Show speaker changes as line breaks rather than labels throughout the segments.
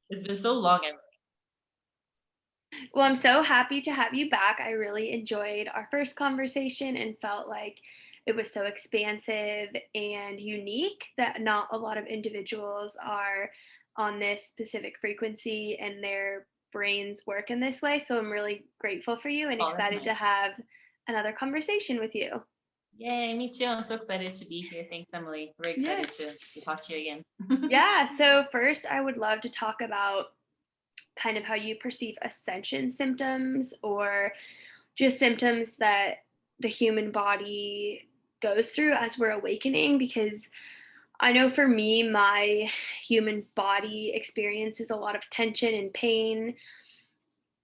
It's been so long.
Well, I'm so happy to have you back. I really enjoyed our first conversation and felt like it was so expansive and unique that not a lot of individuals are on this specific frequency and their brains work in this way. So I'm really grateful for you and
Oh, that's
excited
nice.
to have another conversation with you.
Yay, me too. I'm so excited to be here. Thanks, Emily. Very excited
Yes.
to talk to you again.
Yeah. So, first, I would love to talk about kind of how you perceive ascension symptoms or just symptoms that the human body goes through as we're awakening. Because I know for me, my human body experiences a lot of tension and pain,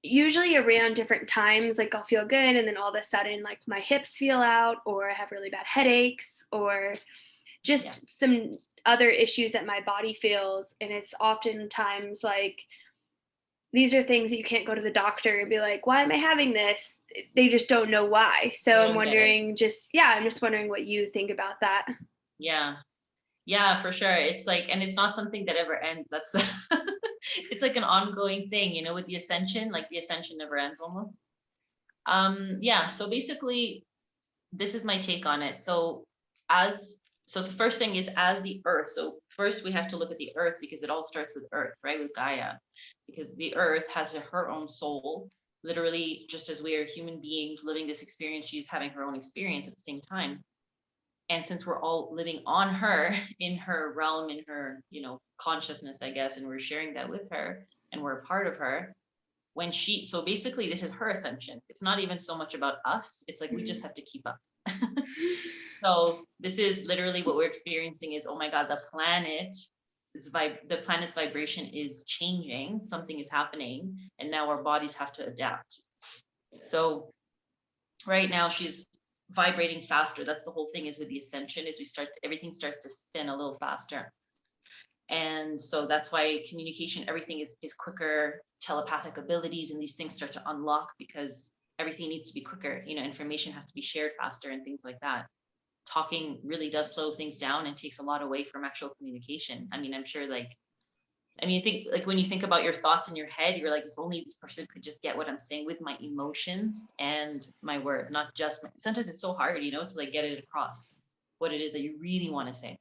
usually around different times. Like I'll feel good, and then all of a sudden, like my hips feel out, or I have really bad headaches, or
Yeah.
just some other issues that my body feels. And it's oftentimes like these are things that you can't go to the doctor and be like, why am I having this? They just don't know why. So
They
I'm
don't get it.
wondering, just, yeah, I'm just wondering what you think about that.
Yeah. Yeah, for sure. It's like, and it's not something that ever ends. That's the, it's like an ongoing thing, with the ascension, like the ascension never ends almost. Yeah. So basically, this is my take on it. As so the first thing is as the earth. So first we have to look at the earth because it all starts with earth, right? With Gaia. Because the earth has her own soul. Literally, just as we are human beings living this experience, she's having her own experience at the same time. And since we're all living on her, in her realm, in her, consciousness, I guess, and we're sharing that with her and we're a part of her, so basically this is her ascension. It's not even so much about us. It's like we just
Mhm.
have to keep up. So this is literally what we're experiencing is, oh my God, the planet's vibration is changing, something is happening, and now our bodies have to adapt. So right now she's vibrating faster. That's the whole thing is with the ascension is everything starts to spin a little faster. And so that's why communication, everything is quicker, telepathic abilities and these things start to unlock because everything needs to be quicker. Information has to be shared faster and things like that. Talking really does slow things down and takes a lot away from actual communication. I mean, I'm sure I think like when you think about your thoughts in your head, you're like, if only this person could just get what I'm saying with my emotions and my words, not just sometimes it's so hard, to like get it across what it is that you really want to say.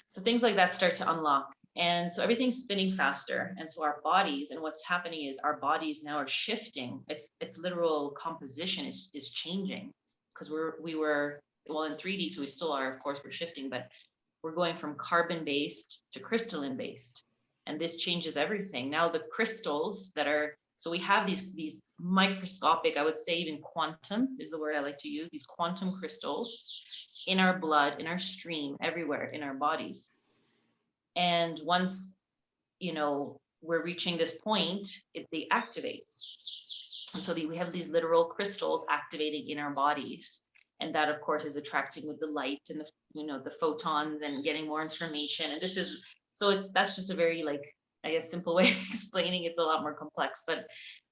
So things like that start to unlock. And so everything's spinning faster. And so our bodies, and what's happening is our bodies now are shifting. Its literal composition is changing because we were well in 3D, so we still are, of course, we're shifting, but we're going from carbon based to crystalline based. And this changes everything. Now the crystals that are so we have these microscopic, I would say even quantum is the word I like to use, these quantum crystals in our blood, in our stream, everywhere in our bodies. And once, we're reaching this point, they activate. And so we have these literal crystals activating in our bodies. And that, of course, is attracting with the light and the photons and getting more information. And that's just a very I guess, simple way of explaining. It's a lot more complex, but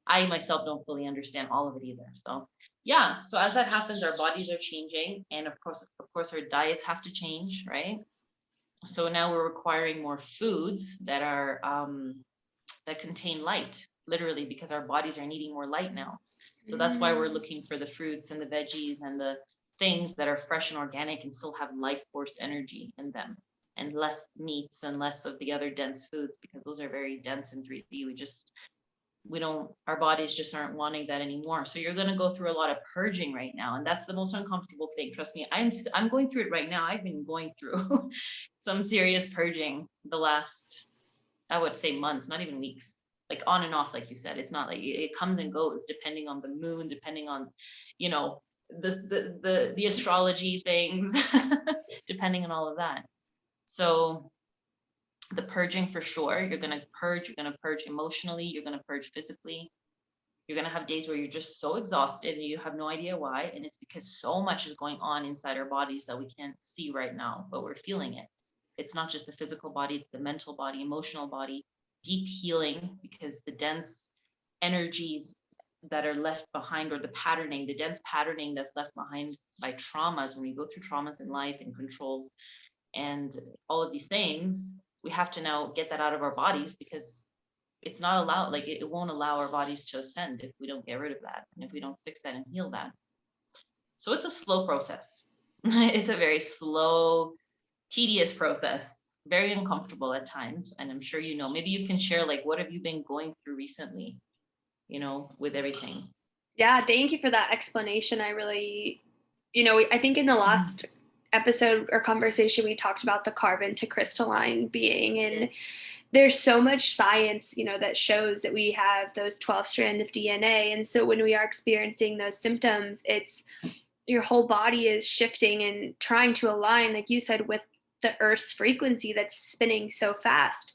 I myself don't fully understand all of it either. So yeah, so as that happens, our bodies are changing. And of course, our diets have to change, right? So now we're requiring more foods that contain light, literally, because our bodies are needing more light now. So that's why we're
Mm.
looking for the fruits and the veggies and the things that are fresh and organic and still have life force energy in them, and less meats and less of the other dense foods because those are very dense in 3D. We don't, our bodies just aren't wanting that anymore. So you're going to go through a lot of purging right now. And that's the most uncomfortable thing. Trust me, I'm going through it right now. I've been going through some serious purging the last, I would say, months, not even weeks, like on and off. Like you said, it's not like it comes and goes depending on the moon, depending on, you know, the astrology things, depending on all of that. So the purging for sure, you're going to purge emotionally, you're going to purge physically. You're going to have days where you're just so exhausted and you have no idea why. And it's because so much is going on inside our bodies that we can't see right now, but we're feeling it. It's not just the physical body, it's the mental body, emotional body, deep healing, because the dense energies that are left behind, or the dense patterning that's left behind by traumas, when we go through traumas in life and control and all of these things, we have to now get that out of our bodies because it's not allowed, like it won't allow our bodies to ascend if we don't get rid of that and if we don't fix that and heal that. So it's a slow process. It's a very slow, tedious process, very uncomfortable at times. And I'm sure, maybe you can share, like, what have you been going through recently, with everything?
Yeah, thank you for that explanation. I really, I think in the last episode or conversation, we talked about the carbon to crystalline being. And there's so much science, that shows that we have those 12 strands of DNA. And so when we are experiencing those symptoms, it's your whole body is shifting and trying to align, like you said, with the Earth's frequency that's spinning so fast.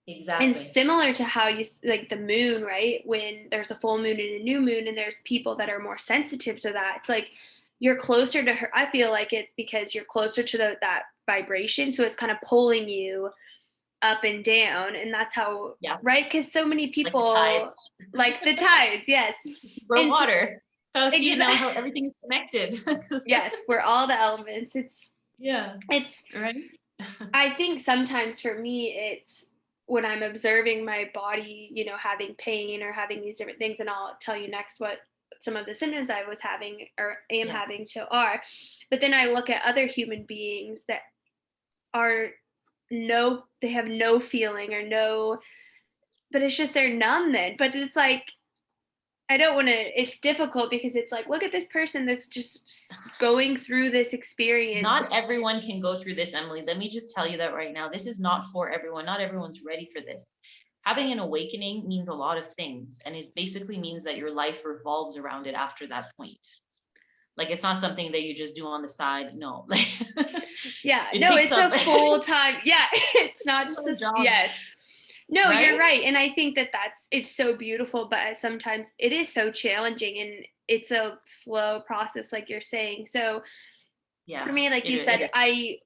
And
Exactly.
similar to how you like the moon, right? When there's a full moon and a new moon, and there's people that are more sensitive to that. It's like you're closer to her. I feel like it's because you're closer to that vibration, so it's kind of pulling you up and down, and that's how,
Yeah.
right? Because so many
Like the
people,
tides.
like the tides, yes.
We're
And
water. So see now how
exactly,
everything's connected.
yes, we're all the elements. It's
Right.
I think sometimes for me, it's when I'm observing my body, having pain or having these different things, and I'll tell you next what some of the symptoms I was having or am having to are. But then I look at other human beings that are they have no feeling or no, but it's just they're numb then. But it's like, I don't want to, it's difficult because it's like, look at this person that's just going through this experience.
Not everyone can go through this, Emily. Let me just tell you that right now. This is not for everyone. Not everyone's ready for this. Having an awakening means a lot of things. And it basically means that your life revolves around it after that point. Like, it's not something that you just do on the side. No. Like,
yeah, no, it's a full time. Yeah, it's not just a job. Yes. No, right? You're right. And I think that it's so beautiful, but sometimes it is so challenging, and it's a slow process, like you're saying. So for me, like you said, I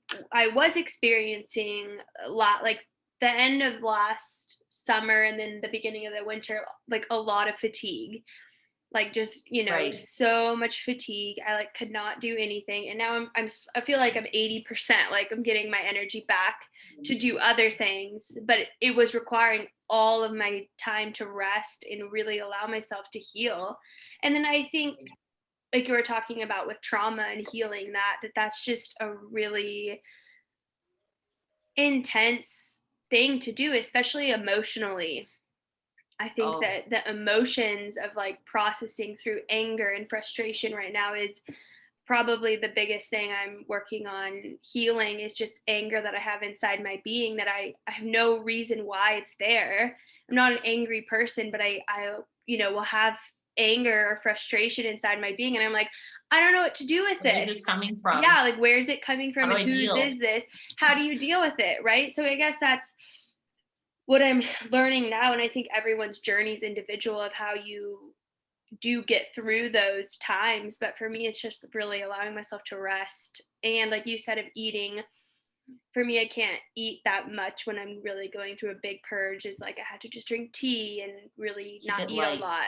was experiencing a lot, like the end of last summer and then the beginning of the winter, like a lot of fatigue, like just,
right.
so much fatigue. I like could not do anything. And now I feel like I'm 80%, like I'm getting my energy back to do other things, but it was requiring all of my time to rest and really allow myself to heal. And then I think, like you were talking about with trauma and healing, that's just a really intense thing to do, especially emotionally. I think that the emotions of like processing through anger and frustration right now is probably the biggest thing I'm working on healing, is just anger that I have inside my being that I have no reason why it's there. I'm not an angry person, but I will have anger or frustration inside my being, and I'm like, I don't know what to do with this.
Where's this coming from?
Yeah, like where's it coming from, and whose is this? How do you deal with it, right? So I guess that's what I'm learning now, and I think everyone's journey is individual of how you do get through those times. But for me, it's just really allowing myself to rest, and like you said, of eating. For me, I can't eat that much when I'm really going through a big purge. Is like I had to just drink tea and really not eat a lot.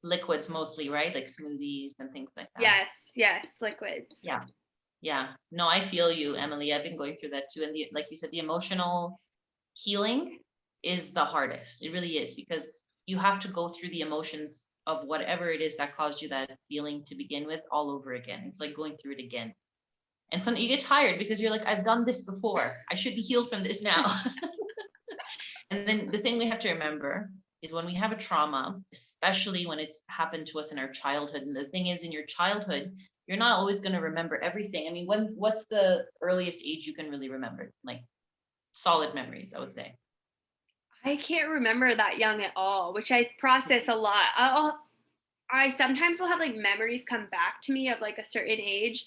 Liquids mostly, right? Like smoothies and things like
that. Yes, liquids.
Yeah. No, I feel you, Emily. I've been going through that too. And like you said, the emotional healing is the hardest. It really is, because you have to go through the emotions of whatever it is that caused you that feeling to begin with all over again. It's like going through it again. And you get tired because you're like, I've done this before. I should be healed from this now. And then the thing we have to remember is when we have a trauma, especially when it's happened to us in our childhood. And the thing is, in your childhood, you're not always going to remember everything. I mean, what's the earliest age you can really remember? Like solid memories, I would say.
I can't remember that young at all, which I process a lot. I sometimes will have like memories come back to me of like a certain age,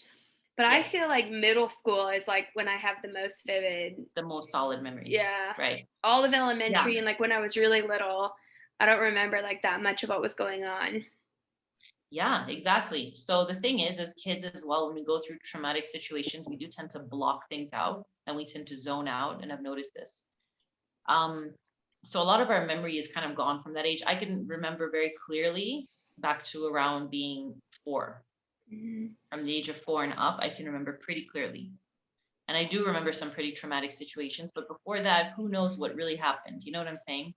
but I feel like middle school is like when I have the most vivid,
the most solid memories.
Yeah.
Right.
All of elementary and like when I was really little, I don't remember like that much of what was going on.
Yeah, exactly. So the thing is, as kids as well, when we go through traumatic situations, we do tend to block things out and we tend to zone out. And I've noticed this. So a lot of our memory is kind of gone from that age. I can remember very clearly back to around being 4. Mm-hmm. From the age of 4 and up, I can remember pretty clearly. And I do remember some pretty traumatic situations, but before that, who knows what really happened? You know what I'm saying?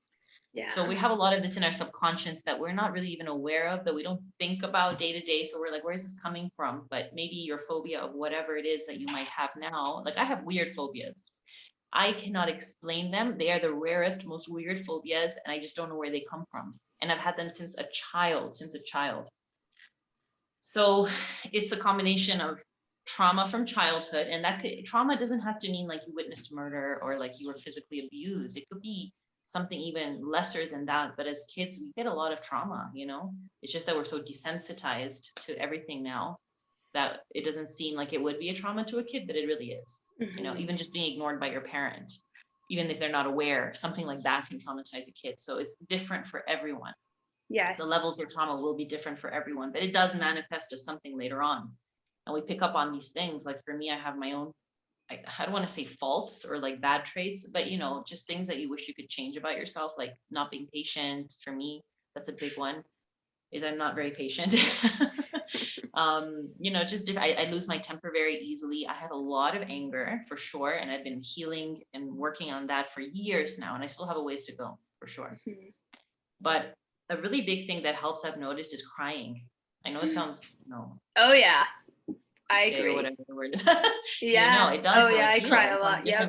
So we have a lot of this in our subconscious that we're not really even aware of, that we don't think about day to day. So we're like, where is this coming from? But maybe your phobia of whatever it is that you might have now, like I have weird phobias. I cannot explain them. They are the rarest, most weird phobias, and I just don't know where they come from. And I've had them since a child, So it's a combination of trauma from childhood, and trauma doesn't have to mean like you witnessed murder or like you were physically abused. It could be something even lesser than that. But as kids, we get a lot of trauma, It's just that we're so desensitized to everything now that it doesn't seem like it would be a trauma to a kid, but it really is. Even just being ignored by your parent, even if they're not aware, something like that can traumatize a kid. So it's different for everyone.
Yes.
The levels of trauma will be different for everyone, but it does manifest as something later on. And we pick up on these things. Like for me, I have my own, I don't want to say faults or like bad traits, but just things that you wish you could change about yourself, like not being patient. For me, that's a big one, is I'm not very patient. I lose my temper very easily. I have a lot of anger for sure. And I've been healing and working on that for years now. And I still have a ways to go for sure. But a really big thing that helps, I've noticed, is crying. I know it sounds,
Oh yeah, I agree.
Or whatever the word is.
Yeah.
It does.
Oh yeah, I cry a lot. Yeah.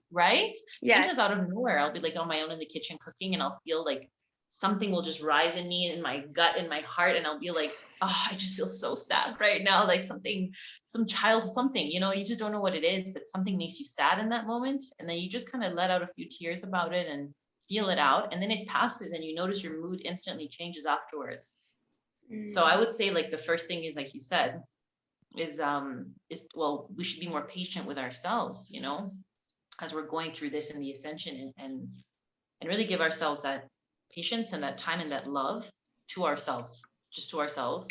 Right?
Yes.
Sometimes out of nowhere, I'll be like on my own in the kitchen cooking, and I'll feel like something will just rise in me, in my gut, in my heart, and I'll be like, oh, I just feel so sad right now. Like some child, something, you just don't know what it is, but something makes you sad in that moment. And then you just kind of let out a few tears about it and feel it out. And then it passes and you notice your mood instantly changes afterwards. So I would say like the first thing is, like you said, is well, we should be more patient with ourselves, as we're going through this in the ascension, and really give ourselves that patience and that time and that love to ourselves, just to ourselves,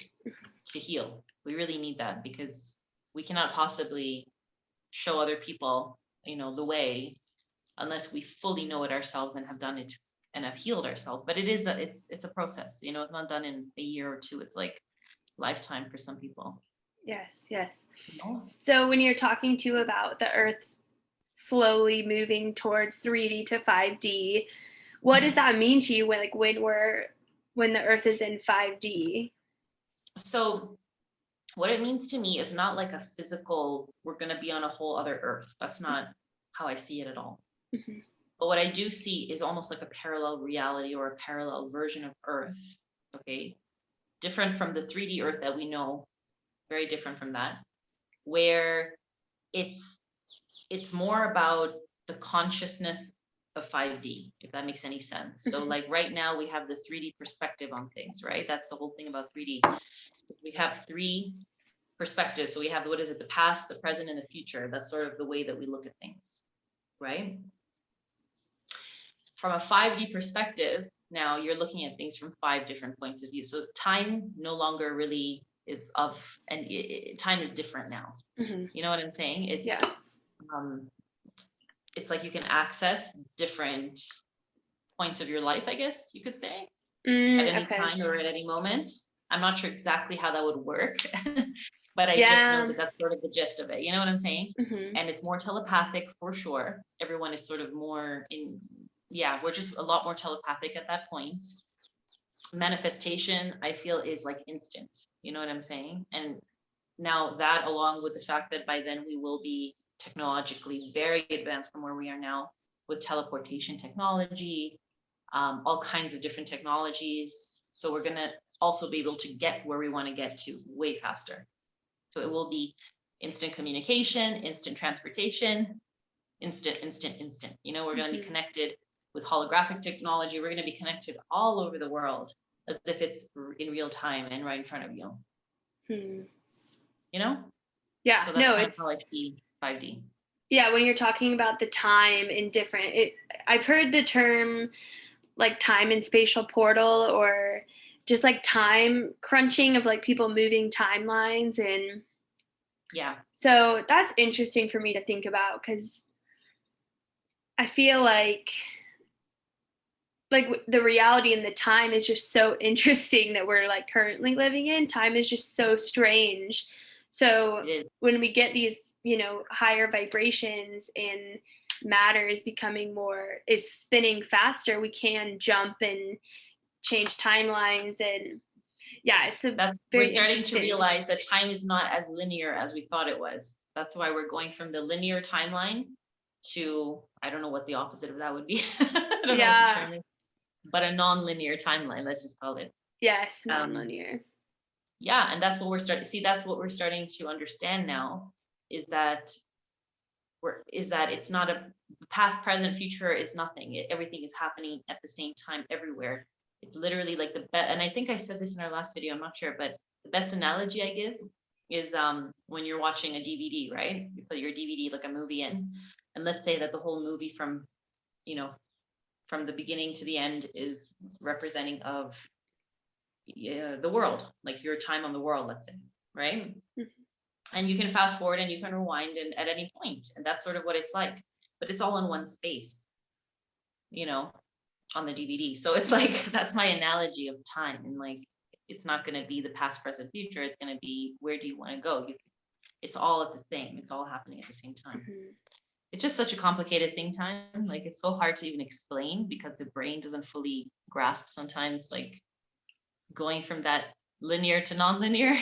to heal. We really need that, because we cannot possibly show other people, the way, unless we fully know it ourselves and have done it and have healed ourselves. But it's a process, it's not done in a year or two. It's like lifetime for some people.
Yes. So when you're talking to about the earth slowly moving towards 3D to 5D, what does that mean to you when the earth is in 5D?
So what it means to me is not like a physical, we're going to be on a whole other earth. That's not how I see it at all. But what I do see is almost like a parallel reality or a parallel version of earth. Okay. Different from the 3D earth that we know, very different from that, where it's more about the consciousness of 5D, if that makes any sense. So like right now we have the 3D perspective on things, right? That's the whole thing about 3D. We have 3 perspectives. So we have, what is it? The past, the present, and the future. That's sort of the way that we look at things, right? From a 5D perspective, now you're looking at things from 5 different points of view. So time no longer really is time is different now. You know what I'm saying? It's like you can access different points of your life, I guess you could say, at any time or at any moment. I'm not sure exactly how that would work, but I just know that that's sort of the gist of it. You know what I'm saying? And it's more telepathic for sure. Everyone is sort of more we're just a lot more telepathic at that point. Manifestation, I feel, is like instant. You know what I'm saying? And now that, along with the fact that by then we will be technologically very advanced from where we are now, with teleportation technology, all kinds of different technologies. So we're going to also be able to get where we want to get to way faster. So it will be instant communication, instant transportation, instant. We're going to be connected with holographic technology. We're going to be connected all over the world as if it's in real time and right in front of you.
Yeah.
So that's kind of how I see 5D.
Yeah, when you're talking about the time in different, I've heard the term like time and spatial portal, or just like time crunching of like people moving timelines. And so that's interesting for me to think about, because I feel like the reality and the time is just so interesting that we're like currently living in. Time is just so strange. So when we get these, higher vibrations and matter is spinning faster, we can jump and change timelines. And yeah, it's a
we're
very
starting to
interesting.
realize that time is not as linear as we thought it was. That's why we're going from the linear timeline to, I don't know what the opposite of that would be. I don't know what the term is, but a non-linear timeline, let's just call it.
Yes, non-linear.
Yeah, and that's what we're starting to understand now, is that it's not a past, present, future. It's nothing. Everything is happening at the same time everywhere. It's literally like and I think I said this in our last video, I'm not sure, but the best analogy I give is when you're watching a DVD, right? You put your DVD, like a movie in, and let's say that the whole movie from the beginning to the end is representing of the world, like your time on the world, let's say, right?
Mm-hmm.
And you can fast forward and you can rewind and at any point, and that's sort of what it's like, but it's all in one space, on the DVD. So it's like, that's my analogy of time. And like, it's not going to be the past, present, future. It's going to be, where do you want to go? It's all at the same, it's all happening at the same time.
Mm-hmm.
It's just such a complicated thing, time. Like, it's so hard to even explain because the brain doesn't fully grasp sometimes, like going from that linear to non-linear.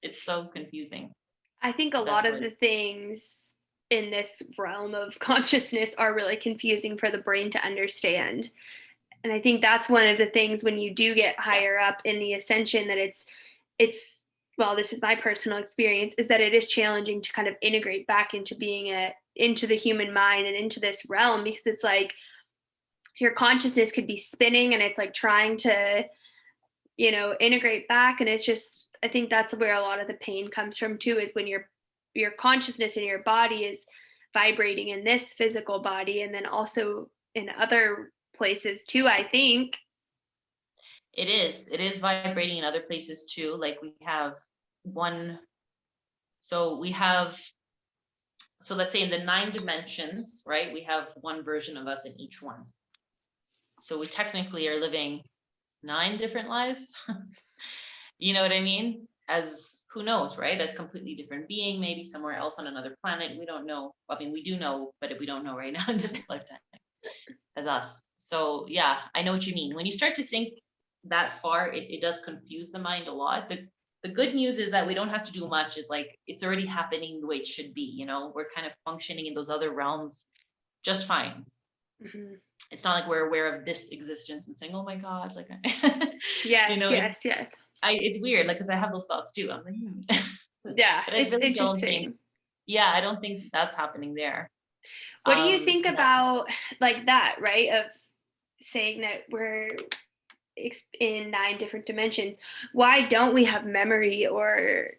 It's so confusing.
I think a lot of the things in this realm of consciousness are really confusing for the brain to understand. And I think that's one of the things when you do get higher up in the ascension, that it's well, this is my personal experience, is that it is challenging to kind of integrate back into into the human mind and into this realm, because it's like your consciousness could be spinning and it's like trying to, integrate back. And it's just, I think that's where a lot of the pain comes from too, is when your consciousness in your body is vibrating in this physical body and then also in other places too, I think.
It is vibrating in other places too. Like we have so let's say in the 9 dimensions, right? We have one version of us in each one. So we technically are living 9 different lives. You know what I mean? As, who knows, right? As completely different being, maybe somewhere else on another planet. We don't know. I mean, we do know, but we don't know right now in this lifetime as us. So yeah, I know what you mean. When you start to think that far, it does confuse the mind a lot. The good news is that we don't have to do much. Is like, it's already happening the way it should be. We're kind of functioning in those other realms just fine. Mm-hmm. It's not like we're aware of this existence and saying, oh my God, like,
yes.
It's weird, like, because I have those thoughts too. I'm like,
yeah,
but I
it's
really
interesting.
I don't think that's happening there.
What do you think about like that, right? Of saying that we're in 9 different dimensions. Why don't we have memory, or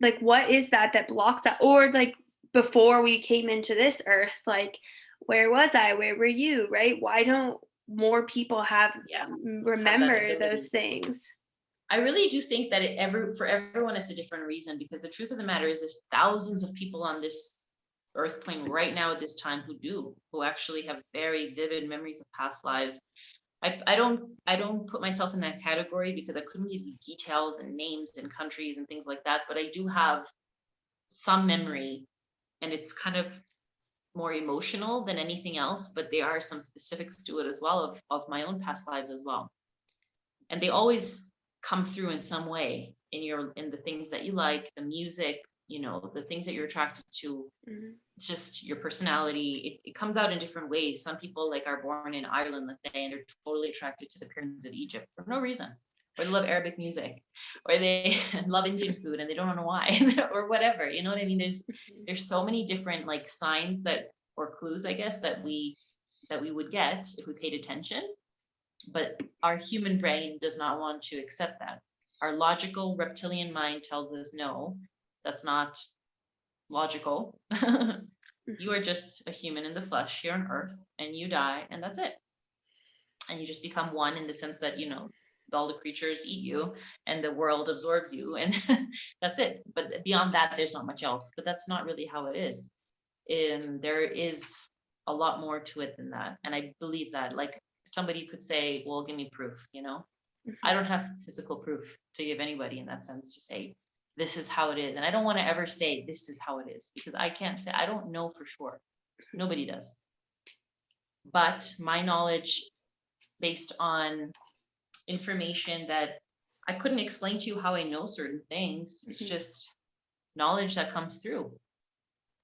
like what is that blocks that? Or like before we came into this earth, like where was I? Where were you? Right? Why don't more people remember those things?
I really do think that for everyone it's a different reason, because the truth of the matter is there's thousands of people on this earth plane right now at this time who actually have very vivid memories of past lives. I don't put myself in that category because I couldn't give you details and names and countries and things like that, but I do have some memory, and it's kind of more emotional than anything else, but there are some specifics to it as well of my own past lives as well. And they always come through in some way in the things that you like, the music, the things that you're attracted to. Mm-hmm. Just your personality, it comes out in different ways. Some people like are born in Ireland, let's say, and they're totally attracted to the pyramids of Egypt for no reason, or they love Arabic music, or they love Indian food and they don't know why, or whatever. You know what I mean? There's so many different like signs or clues, I guess, that we would get if we paid attention, but our human brain does not want to accept that. Our logical reptilian mind tells us, no, that's not logical. You are just a human in the flesh here on earth, and you die, and that's it. And you just become one in the sense that, all the creatures eat you and the world absorbs you, and that's it. But beyond that, there's not much else. But that's not really how it is. And there is a lot more to it than that. And I believe that, like, somebody could say, well, give me proof, Mm-hmm. I don't have physical proof to give anybody in that sense to say, this is how it is. And I don't want to ever say this is how it is, because I can't say, I don't know for sure. Nobody does. But my knowledge, based on information that I couldn't explain to you how I know certain things, it's just knowledge that comes through.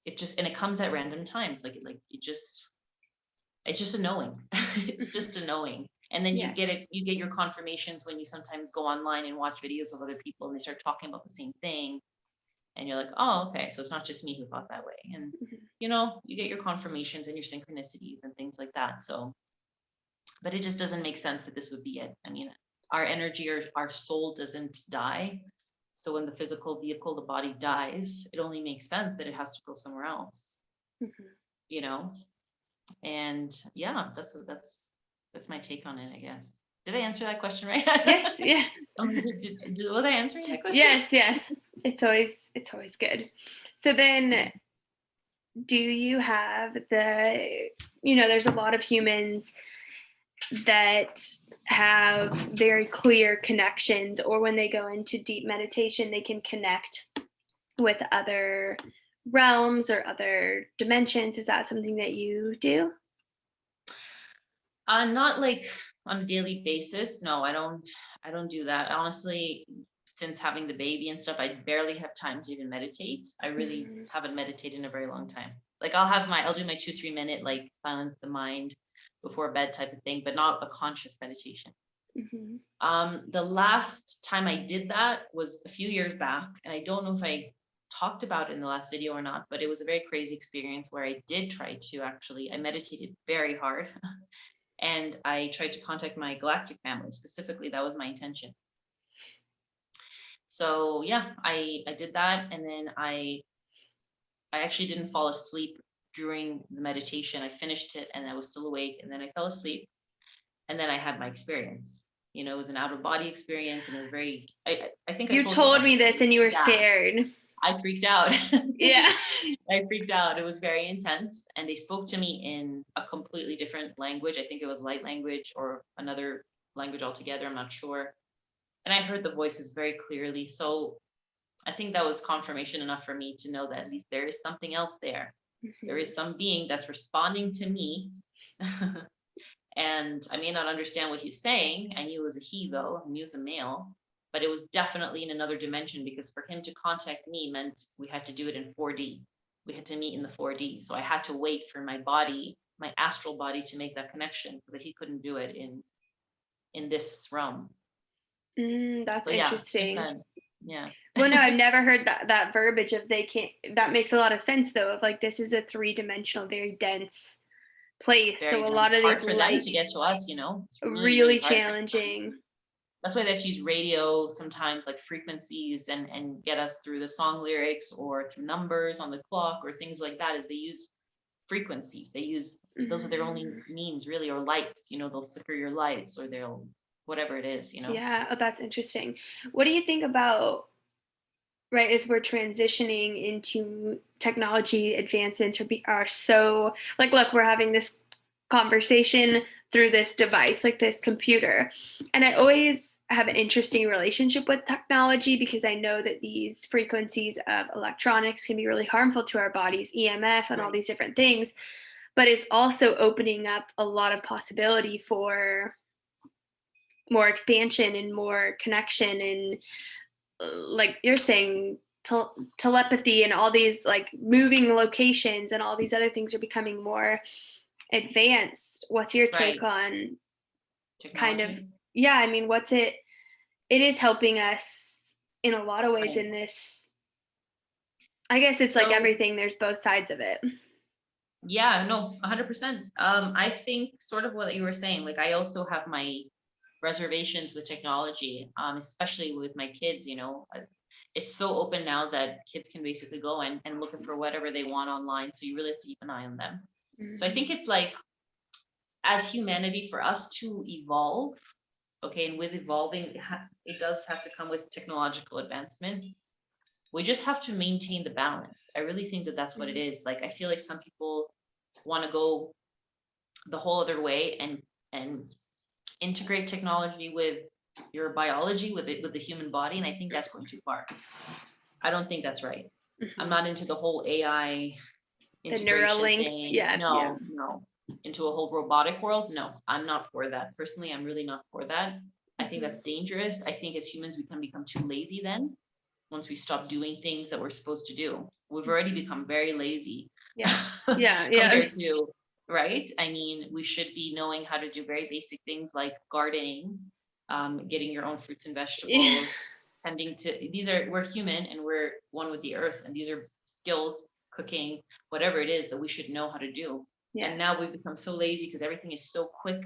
And it comes at random times. It's just a knowing. It's just a knowing. And then
Yes.
you get your confirmations when you sometimes go online and watch videos of other people and they start talking about the same thing. And you're like, oh, okay, so it's not just me who thought that way. And you get your confirmations and your synchronicities and things like that. So, but it just doesn't make sense that this would be it. I mean, our energy or our soul doesn't die. So when the physical vehicle, the body dies, it only makes sense that it has to go somewhere else. You know? And yeah, that's my take on it, I guess. Did I answer that question right?
Yes, yeah.
Was I answering that question?
Yes. It's always good. So then, do you have there's a lot of humans that have very clear connections, or when they go into deep meditation, they can connect with other realms or other dimensions. Is that something that you do?
Not like on a daily basis. No, I don't do that. Honestly, since having the baby and stuff, I barely have time to even meditate. I really haven't meditated in a very long time. Like I'll do my 2-3 minute like silence the mind before bed type of thing, but not a conscious meditation. The last time I did that was a few years back, and I don't know if I talked about it in the last video or not, but it was a very crazy experience where I did try to I meditated very hard. And I tried to contact my galactic family specifically. That was my intention. So yeah, I did that, and then I actually didn't fall asleep during the meditation. I finished it, and I was still awake, and then I fell asleep, and then I had my experience. It was an out of body experience, and it was very. I think
you
I
told me this, and you were scared.
I freaked out.
Yeah.
I freaked out. It was very intense. And they spoke to me in a completely different language. I think it was light language or another language altogether. I'm not sure. And I heard the voices very clearly. So I think that was confirmation enough for me to know that at least there is something else there. There is some being that's responding to me. And I may not understand what he's saying. I knew it was a he, though. I knew it was a male. But it was definitely in another dimension, because for him to contact me meant we had to do it in 4D. We had to meet in the 4D. So I had to wait for my body, my astral body, to make that connection, but he couldn't do it in this realm.
That's
so,
interesting.
Yeah.
Well, no, I've never heard that verbiage of they can't. That makes a lot of sense, though, of like this is a 3-dimensional, very dense place.
Very
so
dense.
A lot of
hard
these
for them to get to us, It's
really challenging.
That's why they have to use radio sometimes, like frequencies, and get us through the song lyrics or through numbers on the clock or things like that. Is they use frequencies. They use those are their only means, really, or lights. They'll flicker your lights, or they'll whatever it is.
Yeah. Oh, that's interesting. What do you think about, right, as we're transitioning into technology advancements are so, like, look, we're having this conversation through this device, like this computer. And I always have an interesting relationship with technology because I know that these frequencies of electronics can be really harmful to our bodies, EMF and all these different things. But it's also opening up a lot of possibility for more expansion and more connection, and like you're saying, telepathy and all these like moving locations and all these other things are becoming more advanced. What's your take on
technology?
kind of, yeah, I mean, it is helping us in a lot of ways in this. I guess it's like everything, there's both sides of it.
Yeah, no, 100%. I think sort of what you were saying, like I also have my reservations with technology, especially with my kids. It's so open now that kids can basically go and look for whatever they want online. So you really have to keep an eye on them. So I think it's like, as humanity, for us to evolve, okay, and with evolving, it does have to come with technological advancement. We just have to maintain the balance. I really think that that's what it is. Like, I feel like some people want to go the whole other way and integrate technology with your biology, with the human body, and I think that's going too far. I don't think that's right. I'm not into the whole AI
The
integration
Neuralink.
thing.
Yeah. Yeah.
No. Into a whole robotic world. No, I'm not for that. Personally, I'm really not for that. I think
Mhm.
that's dangerous. I think as humans, we can become too lazy then once we stop doing things that we're supposed to do. We've already become very lazy
Yes. Yeah. Yeah.
compared to, right? I mean, we should be knowing how to do very basic things like gardening, getting your own fruits and
Yeah.
vegetables, tending to, we're human and we're one with the earth. And these are skills, cooking, whatever it is that we should know how to do. And
Yes.
now we've become so lazy because everything is so quick.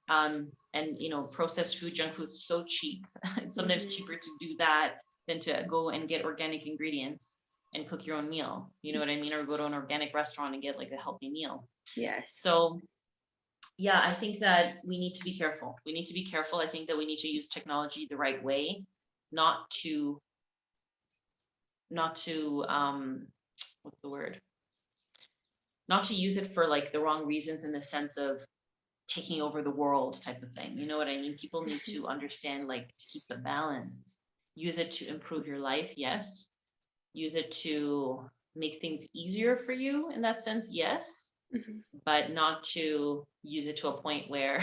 And processed food, junk food is so cheap. It's sometimes
Mhm.
cheaper to do that than to go and get organic ingredients and cook your own meal. You know what I mean? Or go to an organic restaurant and get like a healthy meal.
Yes.
So yeah, I think that we need to be careful. We need to be careful. I think that we need to use technology the right way, not to what's the word? Not to use it for like the wrong reasons in the sense of taking over the world type of thing. You know what I mean? People need
Mhm.
to understand, like, to keep the balance. Use it to improve your life, yes. Use it to make things easier for you in that sense, yes.
Mhm.
But not to use it to a point where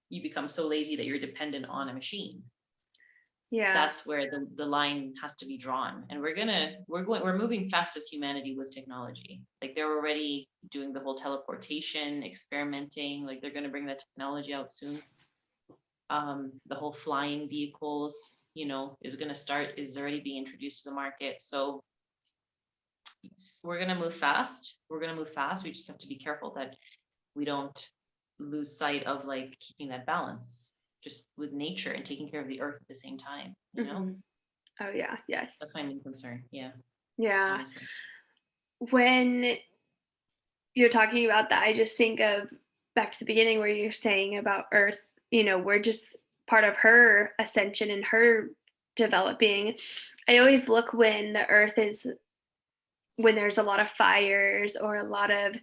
you become so lazy that you're dependent on a machine.
Yeah.
That's where the line has to be drawn. And we're moving fast as humanity with technology. Like they're already doing the whole teleportation, experimenting, like they're going to bring that technology out soon. The whole flying vehicles, is already being introduced to the market. So we're going to move fast. We're going to move fast. We just have to be careful that we don't lose sight of like keeping that balance just with nature and taking care of the earth at the same time,
Mhm. Oh yeah. Yes.
That's my main concern. Yeah,
Yeah.
honestly.
When you're talking about that, I just think of back to the beginning where you're saying about Earth, we're just part of her ascension and her developing. I always look when the Earth is, when there's a lot of fires or a lot of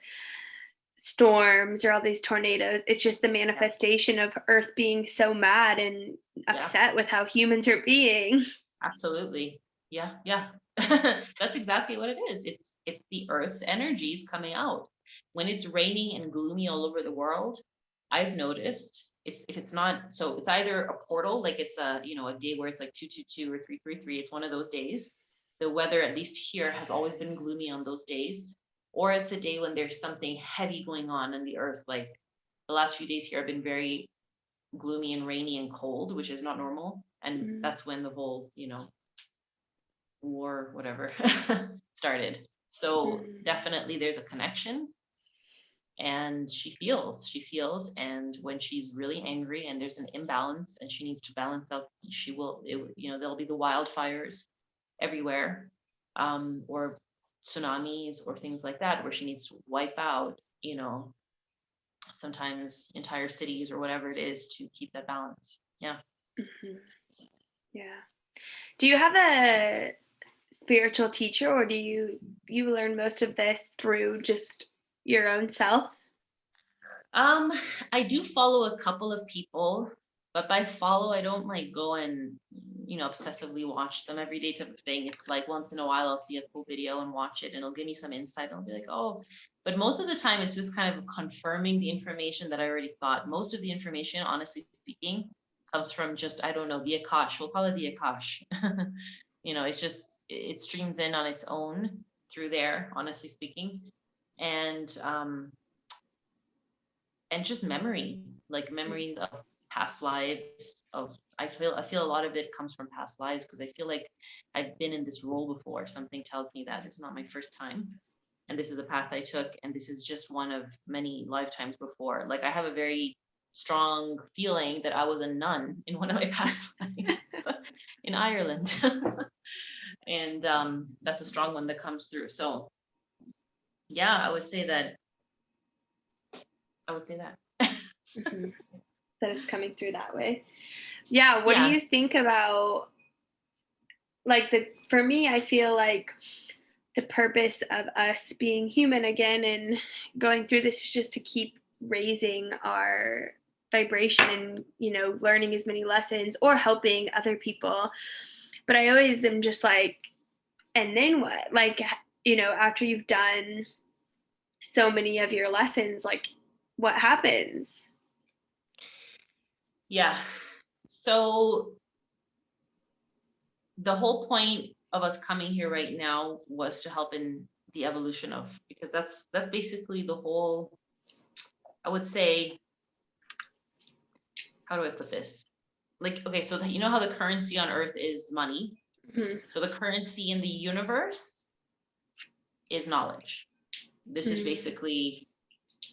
storms or all these tornadoes, it's just the
Yeah.
manifestation of Earth being so mad and
Yeah,
upset with how humans are being.
absolutely. Yeah, yeah. That's exactly what it is. It's the earth's energies coming out. When it's raining and gloomy all over the world, I've noticed it's if it's not so it's either a portal, like it's a day where it's like 222 or 333. It's one of those days. The weather, at least here, has always been gloomy on those days. Or it's a day when there's something heavy going on in the earth. Like the last few days here have been very gloomy and rainy and cold, which is not normal. And
Mm,
that's when the whole, war, whatever, started. So
mm,
definitely there's a connection, and she feels. And when she's really angry and there's an imbalance and she needs to balance out, there'll be the wildfires everywhere, or tsunamis or things like that, where she needs to wipe out, sometimes entire cities or whatever it is to keep that balance. Yeah.
mhm. Yeah. Do you have a spiritual teacher, or do you learn most of this through just your own self?
Um, I do follow a couple of people, but by follow, I don't like go and, obsessively watch them every day type of thing. It's like once in a while I'll see a cool video and watch it and it'll give me some insight. And I'll be like, oh, but most of the time it's just kind of confirming the information that I already thought. Most of the information, honestly speaking, comes from just, I don't know, the Akash. We'll call it the Akash. It's just, it streams in on its own through there, honestly speaking. And and just memory, like memories of past lives. I feel a lot of it comes from past lives, because I feel like I've been in this role before. Something tells me that it's not my first time, and this is a path I took, and this is just one of many lifetimes before. Like I have a very strong feeling that I was a nun in one of my past lives in Ireland. And that's a strong one that comes through. So yeah, I would say that.
Mhm. That it's coming through that way. Yeah, what do
Yeah.
you think about, like, for me, I feel like the purpose of us being human again and going through this is just to keep raising our vibration and, learning as many lessons or helping other people. But I always am just like, and then what? Like, after you've done so many of your lessons, like what happens?
Yeah. So the whole point of us coming here right now was to help in the evolution of, because that's basically the whole, I would say, how do I put this? Like, okay, so you know how the currency on Earth is money.
Mhm.
So the currency in the universe is knowledge. This is
Mhm.
basically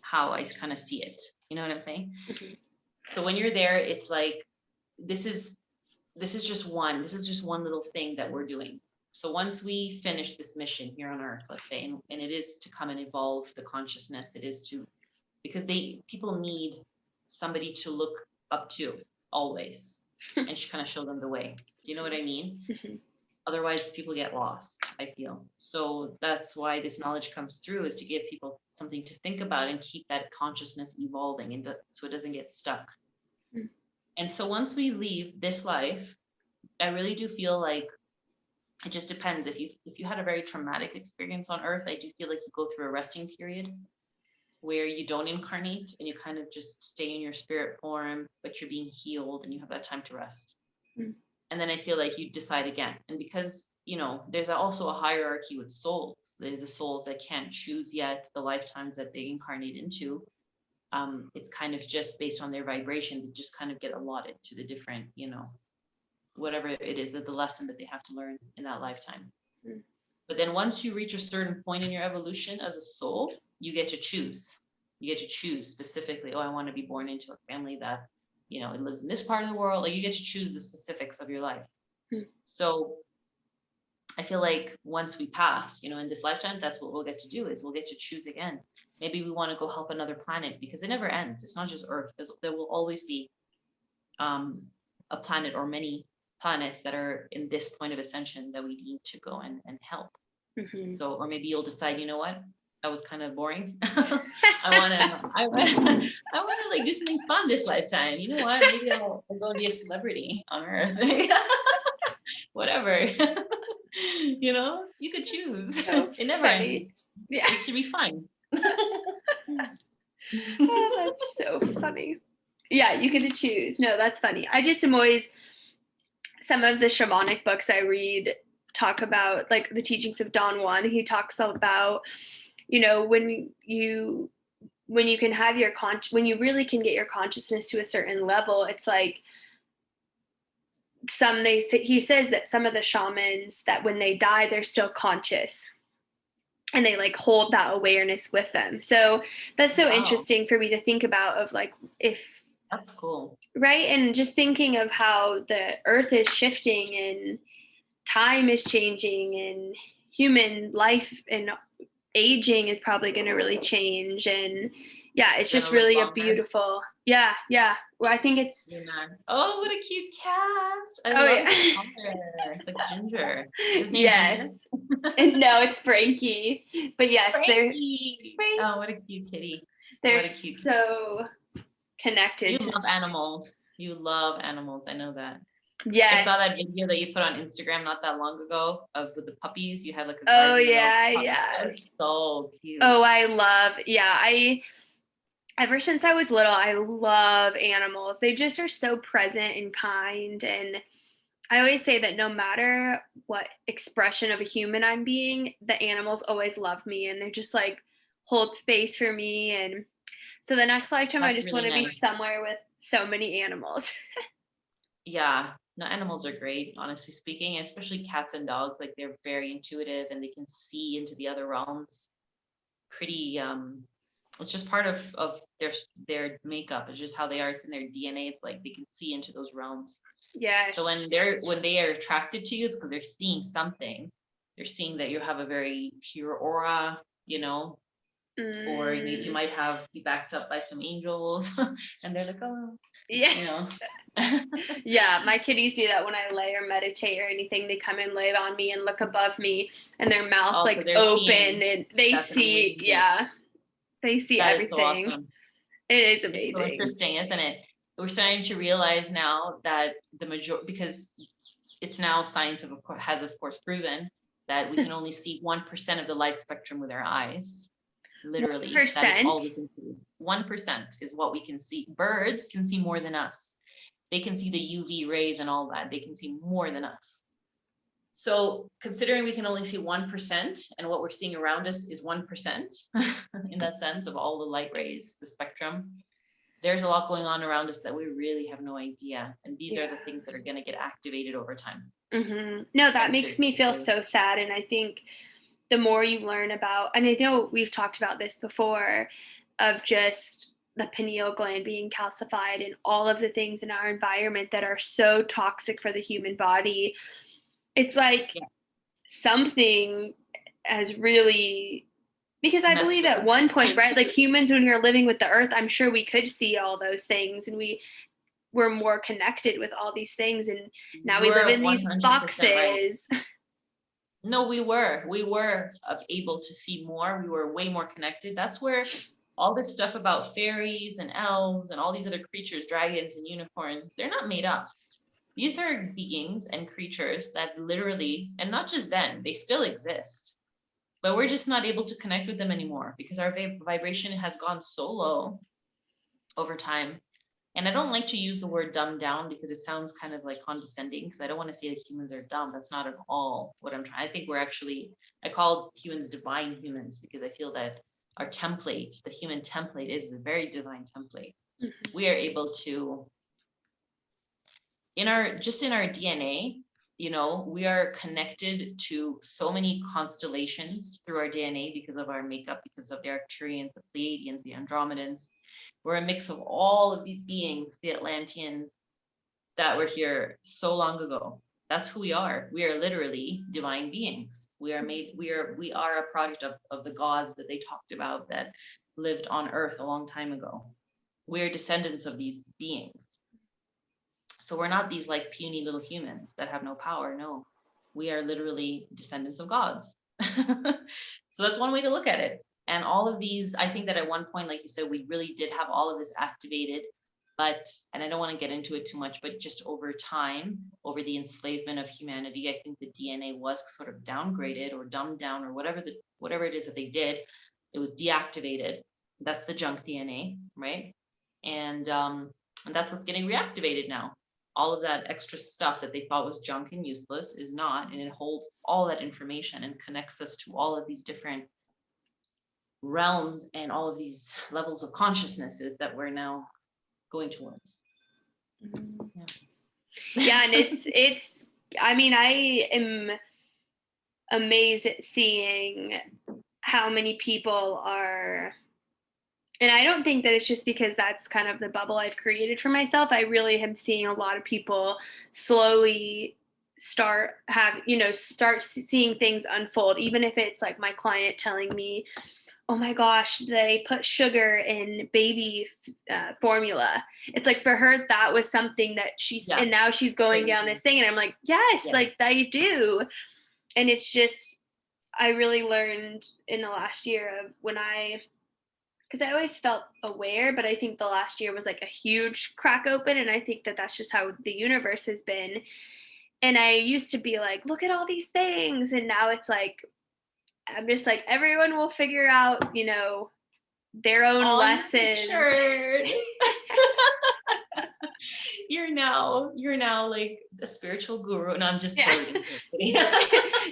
how I kind of see it. You know what I'm saying?
Mhm.
So when you're there, it's like this is this is just one little thing that we're doing. So once we finish this mission here on Earth, let's say, and it is to come and evolve the consciousness, it is to, because people need somebody to look up to always and kind of show them the way. Do you know what I mean?
Mhm.
Otherwise people get lost, I feel. So that's why this knowledge comes through, is to give people something to think about and keep that consciousness evolving, and so it doesn't get stuck.
Mhm.
And so once we leave this life, I really do feel like it just depends. If you had a very traumatic experience on Earth, I do feel like you go through a resting period where you don't incarnate and you kind of just stay in your spirit form, but you're being healed and you have that time to rest.
Mhm.
And then I feel like you decide again. And because, there's also a hierarchy with souls. There's the souls that can't choose yet the lifetimes that they incarnate into. It's kind of just based on their vibration. They just kind of get allotted to the different, whatever it is, that the lesson that they have to learn in that lifetime.
Mhm.
But then once you reach a certain point in your evolution as a soul, you get to choose. You get to choose specifically, oh, I want to be born into a family that, it lives in this part of the world. Like, you get to choose the specifics of your life.
Mhm.
So I feel like once we pass, in this lifetime, that's what we'll get to do, is we'll get to choose again. Maybe we want to go help another planet, because it never ends. It's not just Earth. There will always be a planet or many planets that are in this point of ascension that we need to go and help.
Mhm.
So, or maybe you'll decide, you know what, that was kind of boring. I want to like do something fun this lifetime. You know what? Maybe I'll go be a celebrity on Earth. Whatever. You could choose.
So
It never ends.
funny. Yeah.
It should be fun.
Oh, that's so funny. Yeah, you get to choose. No, that's funny. I just am always, some of the shamanic books I read talk about, like the teachings of Don Juan. He talks about, when you can have your when you really can get your consciousness to a certain level, it's like he says that some of the shamans, that when they die, they're still conscious and they like hold that awareness with them. So that's so
Wow,
interesting for me to think about, of like, if,
that's cool.
right, and just thinking of how the earth is shifting and time is changing and human life and aging is probably going to really change. And yeah, it's just
Gonna live
really a
longer.
beautiful, yeah, well, I think it's,
You're not. Oh, what a cute cat. I
oh
love its
yeah.
color. It's like Ginger. Is his name
Yes.
Ginger?
And no, it's Frankie. But yes,
Frankie. Oh, what a cute kitty.
they're
What a cute kitty.
so
You
connected to,
love animals. You love animals. I know that. I
yes.
saw that video that you put on Instagram not that long ago of with the puppies. You had like a
Oh
garden of
yeah,
puppies.
yeah.
That was so cute.
Oh, I love, yeah, I ever since I was little, I love animals. They just are so present and kind. And I always say that no matter what expression of a human I'm being, the animals always love me and they're just like hold space for me. And so the next lifetime, I
That's
just want
really
to be
nice.
somewhere with so many animals.
Yeah. No, animals are great, honestly speaking, especially cats and dogs. Like, they're very intuitive and they can see into the other realms pretty it's just part of their makeup. It's just how they are. It's in their DNA. It's like they can see into those realms.
Yes.
So when they are attracted to you, it's because they're seeing something. They're seeing that you have a very pure aura, or you
Mm,
might be backed up by some angels, and they're like, oh,
yeah.
you know.
Yeah, my kitties do that when I lay or meditate or anything. They come and lay on me and look above me and their mouth's
Also,
like
they're
open
seeing.
and they
That's an
see,
amazing thing.
yeah, they see
That is so
everything.
awesome.
It is
It's so
amazing.
interesting, isn't it? We're starting to realize now that because it's now science has of course proven that we can only see 1% of the light spectrum with our eyes. Literally, that is all
1%.
we can see. 1% is what we can see. Birds can see more than us. They can see the UV rays and all that. They can see more than us. So considering we can only see 1% and what we're seeing around us is 1% in that sense of all the light rays, the spectrum, there's a lot going on around us that we really have no idea. And these are the things that are going to get activated over time.
No, that makes me feel so sad. And I think the more you learn about, and I know we've talked about this before, of just the pineal gland being calcified and all of the things in our environment that are so toxic for the human body. It's like something has really, because I believe at one point, right, like humans, when we were living with the earth, I'm sure we could see all those things and we were more connected with all these things. And now we live in these boxes.
Right. No, we were able to see more. We were way more connected. That's where all this stuff about fairies and elves and all these other creatures, dragons and unicorns, they're not made up. These are beings and creatures that literally, and not just then, they still exist, but we're just not able to connect with them anymore because our vibration has gone so low over time. And I don't like to use the word dumbed down because it sounds kind of like condescending, because I don't want to say that humans are dumb. That's not at all what I'm trying. I think we're actually, I call humans divine humans because I feel that our template, the human template, is a very divine template. We are able to, in our DNA, you know, we are connected to so many constellations through our DNA because of our makeup, because of the Arcturians, the Pleiadians, the Andromedans. We're a mix of all of these beings, the Atlanteans that were here so long ago. That's who we are. We are literally divine beings. We are a product of the gods that they talked about that lived on Earth a long time ago. We're descendants of these beings. So we're not these like puny little humans that have no power. No, we are literally descendants of gods. So that's one way to look at it. And all of these, I think that at one point, like you said, we really did have all of this activated, but, and I don't want to get into it too much, but just over time, over the enslavement of humanity, I think the DNA was sort of downgraded or dumbed down or whatever it is that they did. It was deactivated. That's the junk DNA, right? And that's what's getting reactivated now. All of that extra stuff that they thought was junk and useless is not, and it holds all that information and connects us to all of these different realms and all of these levels of consciousnesses that we're now going towards.
Yeah, and it's I mean, I am amazed at seeing how many people are, and I don't think that it's just because that's kind of the bubble I've created for myself. I really am seeing a lot of people slowly start seeing things unfold, even if it's like my client telling me, oh my gosh, they put sugar in baby formula. It's like for her, that was something that and now she's going down this thing. And I'm like, yes, like they do. And it's just, I really learned in the last year of because I always felt aware, but I think the last year was like a huge crack open. And I think that that's just how the universe has been. And I used to be like, look at all these things. And now it's like, I'm just like, everyone will figure out, you know, their own lessons.
You're now like a spiritual guru, and I'm just kidding.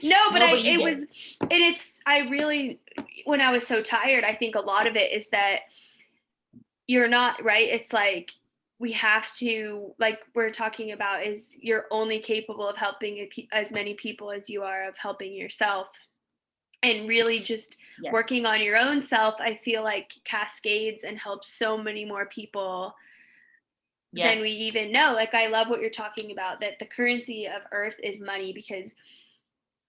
No, but I really, when I was so tired, I think a lot of it is that you're not right. It's like, we have to, like we're talking about, is you're only capable of helping as many people as you are of helping yourself. And really just working on your own self, I feel like cascades and helps so many more people than we even know. Like, I love what you're talking about, that the currency of Earth is money, because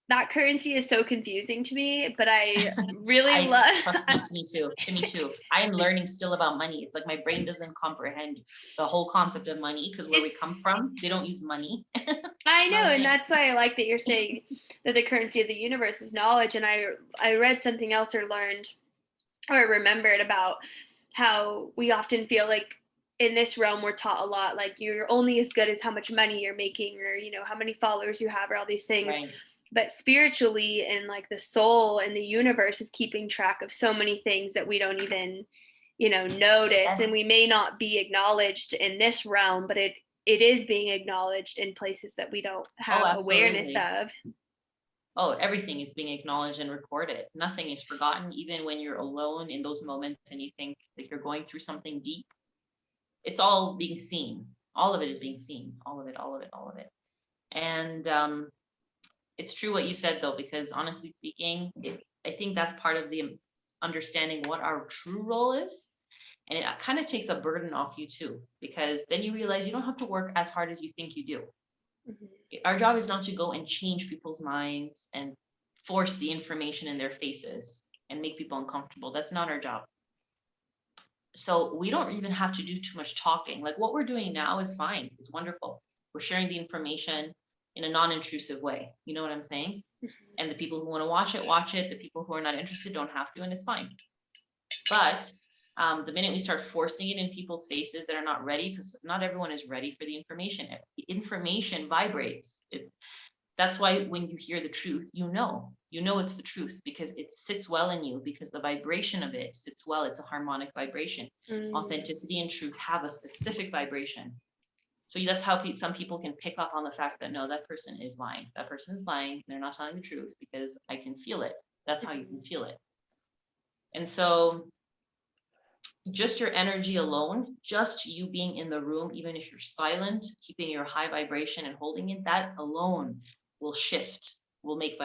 that currency is so confusing to me, but I really love.
Trust me, to me too. I am learning still about money. It's like my brain doesn't comprehend the whole concept of money, because where we come from, they don't use money.
I know, and that's why I like that you're saying that the currency of the universe is knowledge. And I read something else or learned, or I remembered about how we often feel like in this realm we're taught a lot, like you're only as good as how much money you're making, or, you know, how many followers you have, or all these things. Right. but spiritually, and like the soul and the universe is keeping track of so many things that we don't even, notice, and
Yes,
we may not be acknowledged in this realm, but it is being acknowledged in places that we don't
oh,
have awareness
absolutely.
of.
Oh, everything is being acknowledged and recorded. Nothing is forgotten, even when you're alone in those moments and you think that you're going through something deep. It's all being seen. All of it is being seen. All of it, all of it, all of it. And it's true what you said, though, because honestly speaking, I think that's part of the understanding what our true role is. And it kind of takes a burden off you too, because then you realize you don't have to work as hard as you think you do.
Mhm.
Our job is not to go and change people's minds and force the information in their faces and make people uncomfortable. That's not our job. So we don't even have to do too much talking. Like what we're doing now is fine. It's wonderful. We're sharing the information in a non-intrusive way. You know what I'm saying? And the people who want to watch it, watch it. The people who are not interested don't have to, and it's fine. But the minute we start forcing it in people's faces that are not ready, because not everyone is ready for the information. Information vibrates. That's why when you hear the truth, you know it's the truth because it sits well in you, because the vibration of it sits well. It's a harmonic vibration.
Mm.
Authenticity and truth have a specific vibration. So that's how some people can pick up on the fact that no, that person is lying. That person is lying. They're not telling the truth because I can feel it. That's how you can feel it. And so just your energy alone, just you being in the room, even if you're silent, keeping your high vibration and holding it, that alone will shift, will make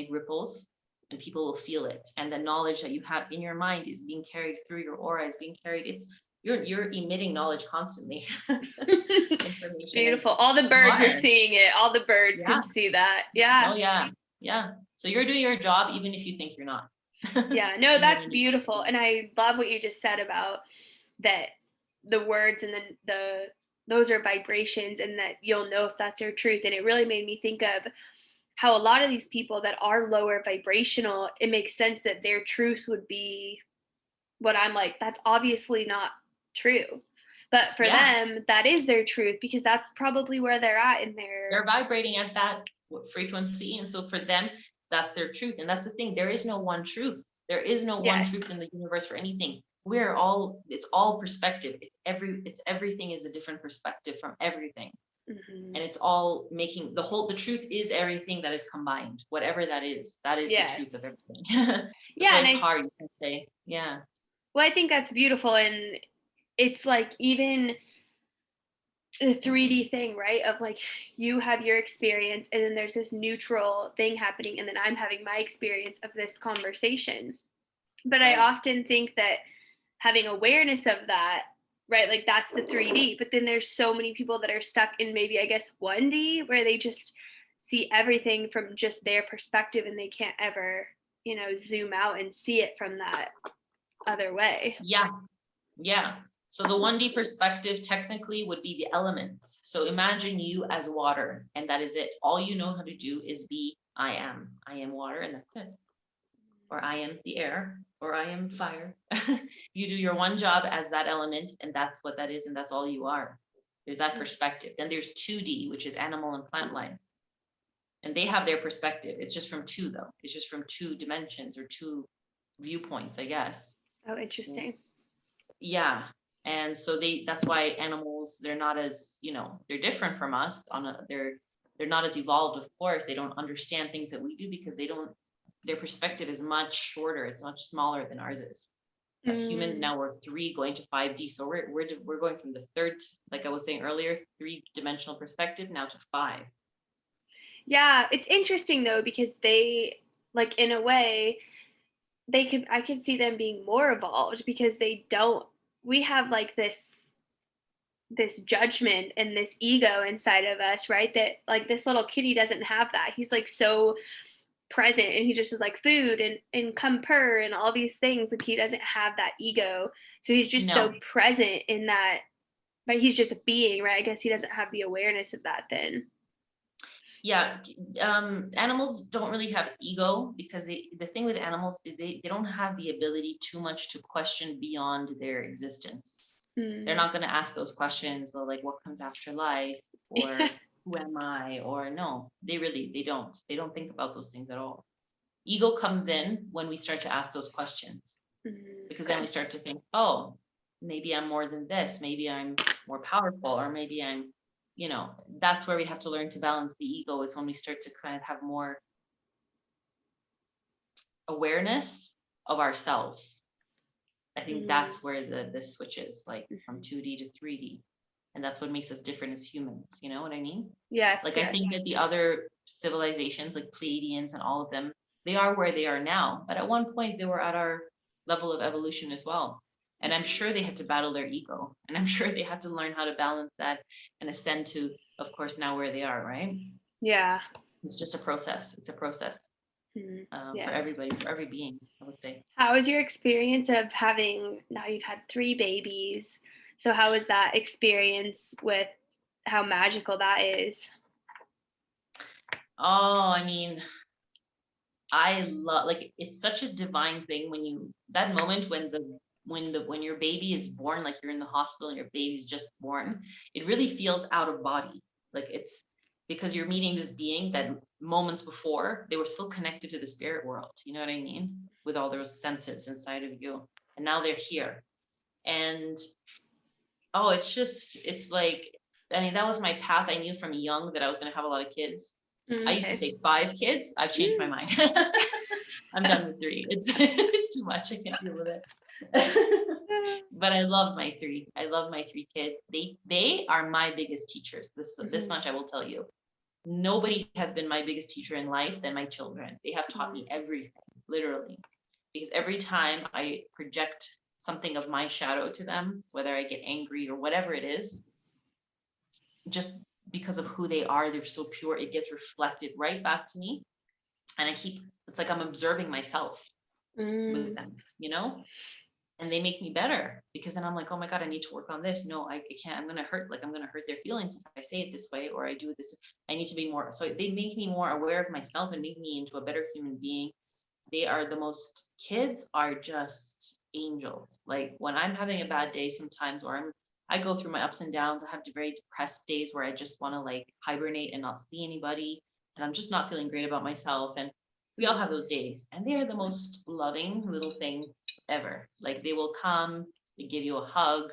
ripples, and people will feel it. And the knowledge that you have in your mind is being carried through your aura, is being carried. You're emitting knowledge constantly. Information is
Beautiful. All the birds are
water.
seeing it. All the birds
Yeah.
can see that. Yeah.
Oh yeah. Yeah. So you're doing your job even if you think you're not.
Yeah. No,
Even
that's
when you think
beautiful.
you're
And I love what you just said about that the words and then those are vibrations, and that you'll know if that's their truth. And it really made me think of how a lot of these people that are lower vibrational, it makes sense that their truth would be what I'm like, that's obviously not true. But for
yeah.
them, that is their truth because that's probably where they're at in
They're
their.
vibrating at that frequency, and so for them that's their truth. And that's the thing, there is no one truth. There is no one
Yes.
truth in the universe for anything. We're all, it's all perspective. It's everything is a different perspective from everything,
Hmm.
and it's all making the truth is everything that is combined, whatever that is the
Yes.
truth of everything. That's
Yeah.
why
And
it's hard, you can say. Yeah.
well, I think that's beautiful. And it's like even the 3D thing, right? Of like you have your experience, and then there's this neutral thing happening, and then I'm having my experience of this conversation. But I
Right.
often think that having awareness of that, right? Like that's the 3D. But then there's so many people that are stuck in maybe, I guess, 1D, where they just see everything from just their perspective and they can't ever, zoom out and see it from that other way.
Yeah. Yeah. So the 1D perspective technically would be the elements. So imagine you as water, and that is it. All you know how to do is be I am. I am water, and that's it. Or I am the air, or I am fire. You do your one job as that element, and that's what that is, and that's all you are. There's that perspective. Then there's 2D, which is animal and plant life. And they have their perspective. It's just from two, though. It's just from two dimensions or two viewpoints, I guess.
Oh, interesting.
Yeah. And so that's why animals, they're not as, they're different from us they're not as evolved, of course. They don't understand things that we do because their perspective is much shorter. It's much smaller than ours is. As humans
Mm.
now, we're 3 going to 5D. So we're going from the third, like I was saying earlier, 3-dimensional perspective now to 5.
Yeah, it's interesting though because they, like, in a way, I could see them being more evolved because they don't. We have like this judgment and this ego inside of us, right? That like this little kitty doesn't have that. He's like so present, and he just is like food and come purr and all these things. Like he doesn't have that ego, so he's just so
No.
present in that. But he's just a being, right? I guess he doesn't have the awareness of that then.
Yeah. Animals don't really have ego because the thing with animals is they don't have the ability too much to question beyond their existence. They're
Mm.
not going to ask those questions, well, like what comes after life, or who am I? Or no, they don't think about those things at all. Ego comes in when we start to ask those questions, because then we
Okay.
start to think, oh, maybe I'm more than this, maybe I'm more powerful, or maybe I'm, that's where we have to learn to balance the ego, is when we start to kind of have more awareness of ourselves. I think
Mm,
that's where the switch is, like from 2D to 3D. And that's what makes us different as humans. You know what I mean?
yes,
Like, I
yes.
think that the other civilizations, like Pleiadians and all of them, they are where they are now. But at one point, they were at our level of evolution as well. And I'm sure they had to battle their ego. And I'm sure they had to learn how to balance that and ascend to, of course, now where they are, right?
Yeah.
It's just a process. It's a process, for
Yes.
everybody, for every being, I would say.
How was your experience of having, now you've had 3 babies? So how was that experience with how magical that is?
Oh, I mean, I love, like, it's such a divine thing when that moment when your baby is born, like you're in the hospital and your baby's just born, it really feels out of body. Like, it's because you're meeting this being that moments before they were still connected to the spirit world. You know what I mean? With all those senses inside of you. And now they're here. And oh, it's like, I mean, that was my path. I knew from young that I was going to have a lot of kids. I used to
Okay.
say 5 kids. I've changed my
Mm.
mind. I'm done with 3. It's too much. I can't deal with it. But I love my 3. I love my 3 kids. They are my biggest teachers. This
Mhm.
much I will tell you. Nobody has been my biggest teacher in life than my children. They have taught me
Mhm.
everything, literally. Because every time I project something of my shadow to them, whether I get angry or whatever it is, just because of who they are, they're so pure, it gets reflected right back to me. And it's like I'm observing myself with
Mm.
them. And they make me better, because then I'm like, oh my God, I need to work on this. No, I can't. I'm going to hurt their feelings if I say it this way, or I do it this. I need to be more. So they make me more aware of myself and make me into a better human being. Kids are just angels. Like, when I'm having a bad day sometimes, or I go through my ups and downs. I have very depressed days where I just want to, like, hibernate and not see anybody. And I'm just not feeling great about myself. And we all have those days. And they are the most loving little things ever. Like, they will come, they give you a hug,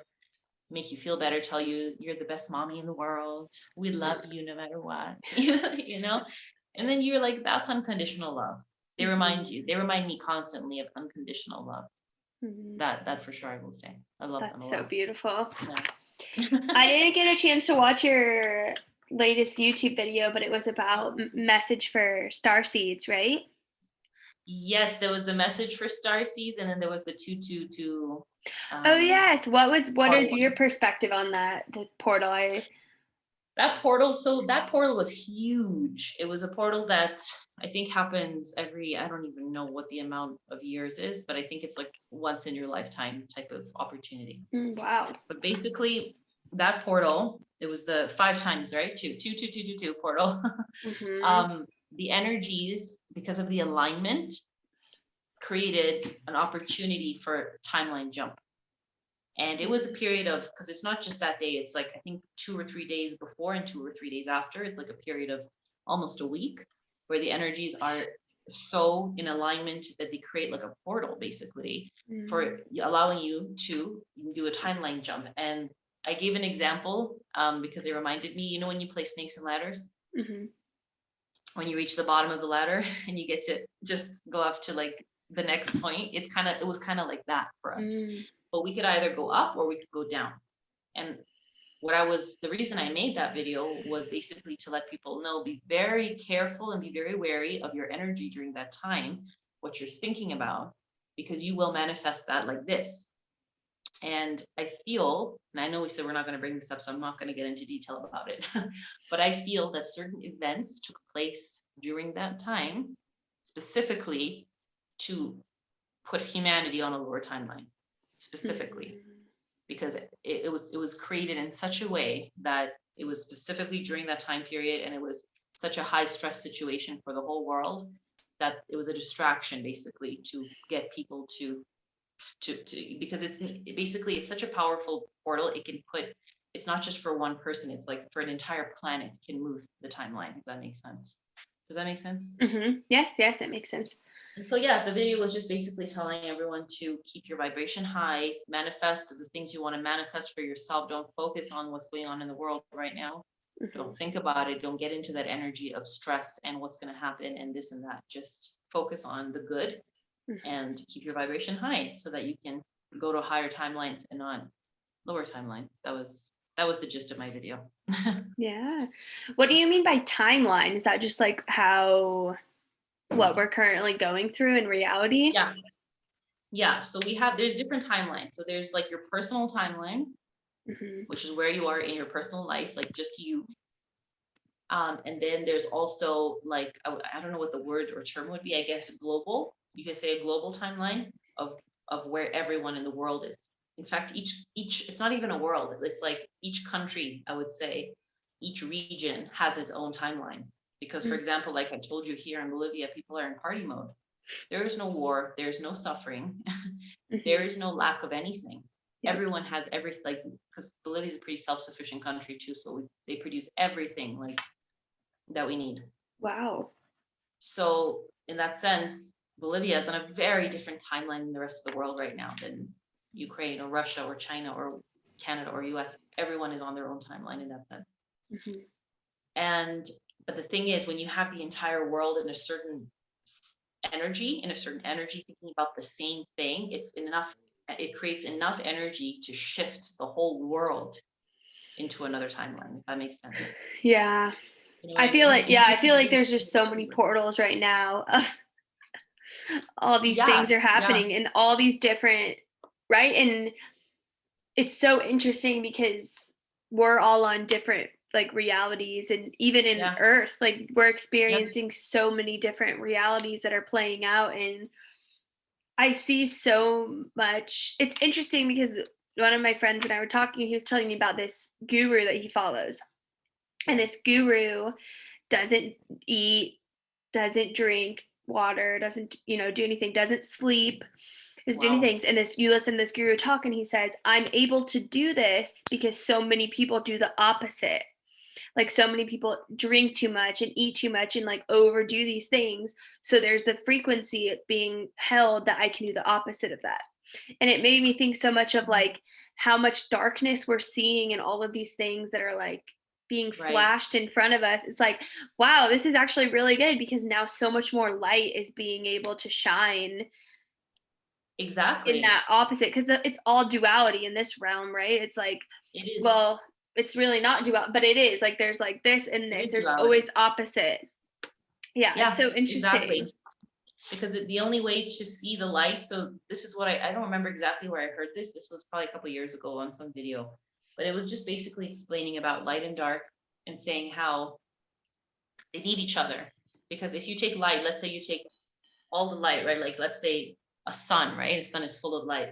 make you feel better, tell you you're the best mommy in the world. We love you no matter what. you know? And then you're like, that's unconditional love.
Mhm.
They remind me constantly of unconditional love.
Mhm.
That for sure I will say. I love them
That's
a
so
lot.
beautiful. I
Yeah.
didn't get a chance to watch your latest YouTube video, but it was about
Um,
message for star seeds, right?
yes, there was the message for Starseed, and then there was the 222
Oh
um
yes. What
portal
is your
one.
perspective on that? The portal.
That portal was huge. It was a portal that I think happens every, I don't even know what the amount of years is, but I think it's like once in your lifetime type of opportunity.
Wow.
But basically, that portal, it was the 5 times, right? Two portal.
Mhm.
um, the energies, because of the alignment, created an opportunity for timeline jump. And it was a period of, because it's not just that day, it's like, I think 2 or 3 days before and 2 or 3 days after. It's like a period of almost a week where the energies are so in alignment that they create like a portal, basically, for
Mhm.
allowing you to do a timeline jump. And I gave an example, because it reminded me, when you play snakes and ladders,
Mhm.
when you reach the bottom of the ladder and you get to just go up to, like, the next point, it was kind of like that for us.
Mm.
But we could either go up or we could go down. And the reason I made that video was basically to let people know, be very careful and be very wary of your energy during that time, what you're thinking about, because you will manifest that like this. And I feel, and I know we said we're not going to bring this up, so I'm not going to get into detail about it, but I feel that certain events took place during that time, specifically to put humanity on a lower timeline, specifically
Mhm.
because it was created in such a way that it was specifically during that time period, and it was such a high stress situation for the whole world, that it was a distraction, basically, to get people to because it's basically, it's such a powerful portal. It can put it's not just for one person, it's like for an entire planet can move the timeline, if that makes sense. Does that make sense?
Yes, yes, it makes sense.
And so yeah, the video was just basically telling everyone to keep your vibration high, manifest the things you want to manifest for yourself. Don't focus on what's going on in the world right now. Don't think about it. Don't get into that energy of stress and what's going to happen and this and that. Just focus on the good and keep your vibration high so that you can go to higher timelines and not lower timelines. That was the gist of my video.
Yeah. What do you mean by timeline? Is that just like how what we're currently going through in reality?
Yeah. Yeah. So there's different timelines. So there's like your personal timeline, which is where you are in your personal life, like just you. And then there's also like, I don't know what the word or term would be, I guess global. You could say a global timeline of where everyone in the world is. In fact, each it's not even a world. It's like each country, I would say, each region has its own timeline. Because for example, like I told you, here in Bolivia, people are in party mode. There is no war, there's no suffering, there is no lack of anything.
Yep.
Everyone has everything, like, because Bolivia is a pretty self-sufficient country too, so they produce everything like that we need.
Wow.
So in that sense, Bolivia is on a very different timeline than the rest of the world right now than Ukraine or Russia or China or Canada or US. Everyone is on their own timeline in that sense. And but the thing is, when you have the entire world in a certain energy, thinking about the same thing, it creates enough energy to shift the whole world into another timeline, if that makes sense.
Yeah.
You know
I feel
mean?
like, yeah, I feel like there's just so many portals right now. All these things are happening in all these different, right? And it's so interesting because we're all on different like realities, and even in Earth, like we're experiencing so many different realities that are playing out. And I see so much. It's interesting because one of my friends and I were talking, he was telling me about this guru that he follows. And this guru doesn't eat, doesn't drink water, doesn't, do anything, doesn't sleep, doesn't do anything. And you listen to this guru talk, and he says, I'm able to do this because so many people do the opposite. Like so many people drink too much and eat too much and like overdo these things. So there's the frequency being held that I can do the opposite of that. And it made me think so much of like how much darkness we're seeing and all of these things that are like being flashed in front of us. It's like, wow, this is actually really good because now so much more light is being able to shine in that opposite, because it's all duality in this realm, right? It's like,
it is.
Well, it's really not dual, but it is like there's like this and this. There's always opposite. Yeah, it's so interesting.
Exactly. Because the only way to see the light, so this is what I don't remember exactly where I heard this. This was probably a couple of years ago on some video, but it was just basically explaining about light and dark and saying how they need each other. Because if you take light, let's say you take all the light, right? Like let's say a sun, right? A sun is full of light,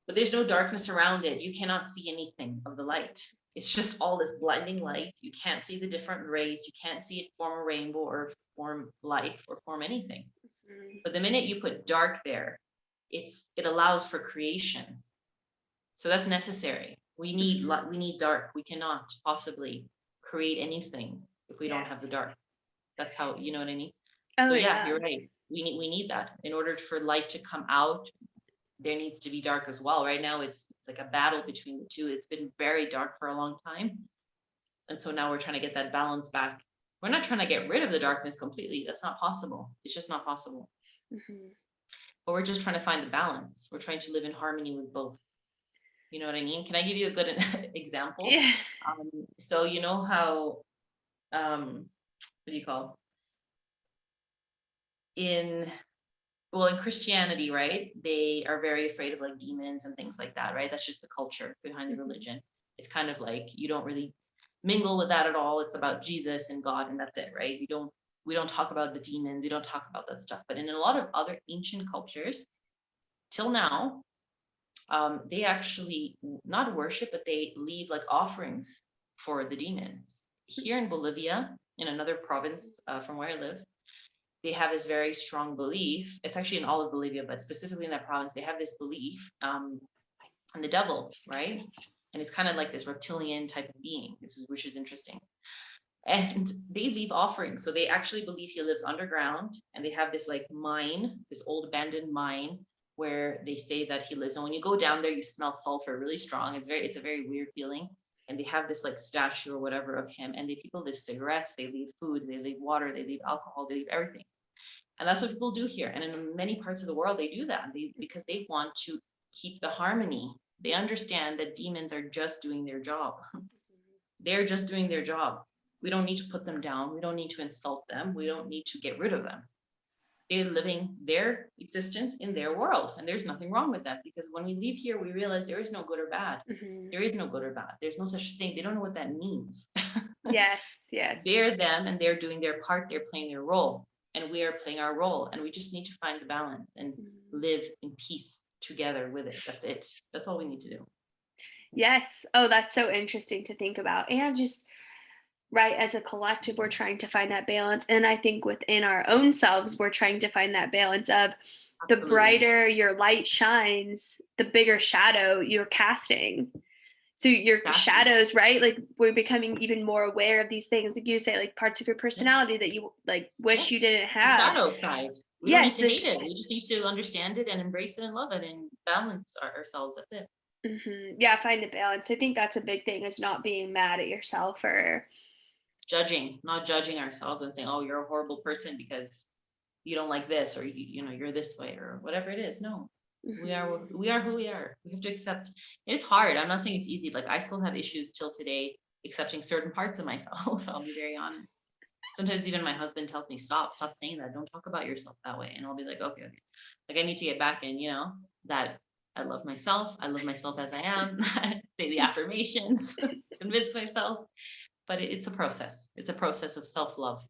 but there's no darkness around it. You cannot see anything of the light. It's just all this blinding light. You can't see the different rays. You can't see it form a rainbow or form life or form anything. But the minute you put dark there, it allows for creation. So that's necessary. We need dark. We cannot possibly create anything if we don't have the dark. That's how, you know what I mean? So yeah, you're right. We need that in order for light to come out. There needs to be dark as well. Right now, it's like a battle between the two. It's been very dark for a long time. And so now we're trying to get that balance back. We're not trying to get rid of the darkness completely. That's not possible. It's just not possible. But we're just trying to find the balance. We're trying to live in harmony with both. You know what I mean? Can I give you a good example?
Yeah.
So you know how, what do you call? In Christianity, right? They are very afraid of like demons and things like that, right? That's just the culture behind the religion. It's kind of like you don't really mingle with that at all. It's about Jesus and God, and that's it, right? We don't talk about the demons. We don't talk about that stuff. But in a lot of other ancient cultures, till now, they actually not worship, but they leave like offerings for the demons. Here in Bolivia, in another province from where I live, they have this very strong belief. It's actually in all of Bolivia, but specifically in that province, they have this belief in the devil, right? and it's kind of like this reptilian type of being, which is interesting. And they leave offerings. So they actually believe he lives underground, and they have this like mine, this old abandoned mine, where they say that he lives. And when you go down there, you smell sulfur really strong. It's a very weird feeling. And they have this like statue or whatever of him. And people leave cigarettes, they leave food, they leave water, they leave alcohol, they leave everything. And that's what people do here. And in many parts of the world, they do that because they want to keep the harmony. They understand that demons are just doing their job. They're just doing their job. We don't need to put them down. We don't need to insult them. We don't need to get rid of them. They're living their existence in their world. And there's nothing wrong with that, because when we leave here, we realize there is no good or bad. There is no good or bad. There's no such thing. They don't know what that means.
Yes, yes.
They're them, and they're doing their part. They're playing their role, and we are playing our role. And we just need to find the balance and live in peace together with it. That's it. That's all we need to do.
Yes. Oh, that's so interesting to think about. And just right, as a collective, we're trying to find that balance. And I think within our own selves, we're trying to find that balance of the
Absolutely.
brighter your light shines, the bigger shadow you're casting. So your
Exactly.
shadows, right? Like we're becoming even more aware of these things. Like you say, like parts of your personality that you like wish you didn't
The
have.
shadow side. We don't need to hate it. We just need to understand it and embrace it and love it and balance ourselves. That's it.
Yeah, find the balance. I think that's a big thing, is not being mad at yourself or
not judging ourselves and saying, oh, you're a horrible person because you don't like this, or you're this way, or whatever it is. No, we are who we are. We have to accept. It's hard. I'm not saying it's easy. Like I still have issues till today accepting certain parts of myself. I'll be very honest. Sometimes even my husband tells me, stop saying that. Don't talk about yourself that way. And I'll be like, okay. Like I need to get back in, that I love myself. I love myself as I am. Say the affirmations, convince myself. But it's a process. It's a process of self-love.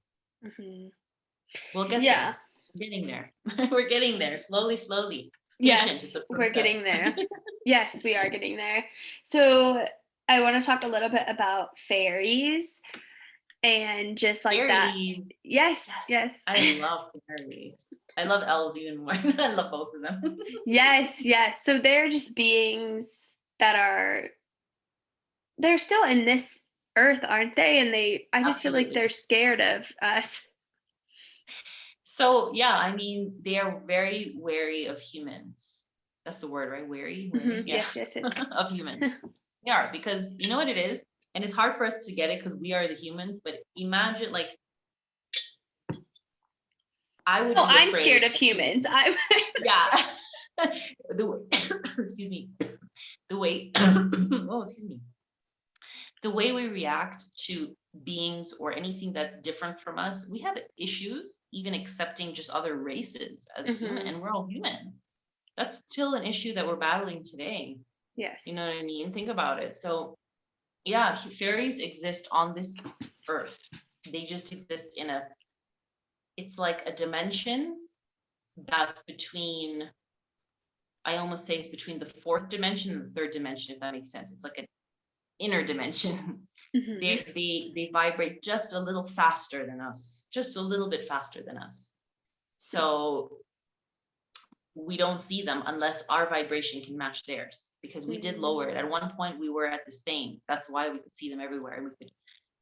We'll get there. We're getting there. We're getting there. Slowly. Patient.
Yes, we're getting there. Yes, we are getting there. So I want to talk a little bit about fairies and just like
fairies.
That. Yes.
I love fairies. I love elves even more. I love both of them.
Yes. So they're just beings that they're still in this earth, aren't they? And I just feel like they're scared of us.
So yeah, I mean, they are very wary of humans. That's the word, right? Wary? Yeah.
Yes.
Of humans. They are, because you know what it is? And it's hard for us to get it because we are the humans, but imagine like I'm
scared of humans.
Yeah. Excuse me. The way the way we react to beings or anything that's different from us, we have issues even accepting just other races as human, and we're all human. That's still an issue that we're battling today.
Yes.
You know what I mean? Think about it. So yeah, fairies exist on this earth. They just exist it's like a dimension that's between, I almost say it's between the fourth dimension and the third dimension, if that makes sense. It's like an inner dimension. They vibrate just a little faster than us, just a little bit faster than us. So we don't see them unless our vibration can match theirs, because we did lower it. At one point we were at the same. That's why we could see them everywhere and we could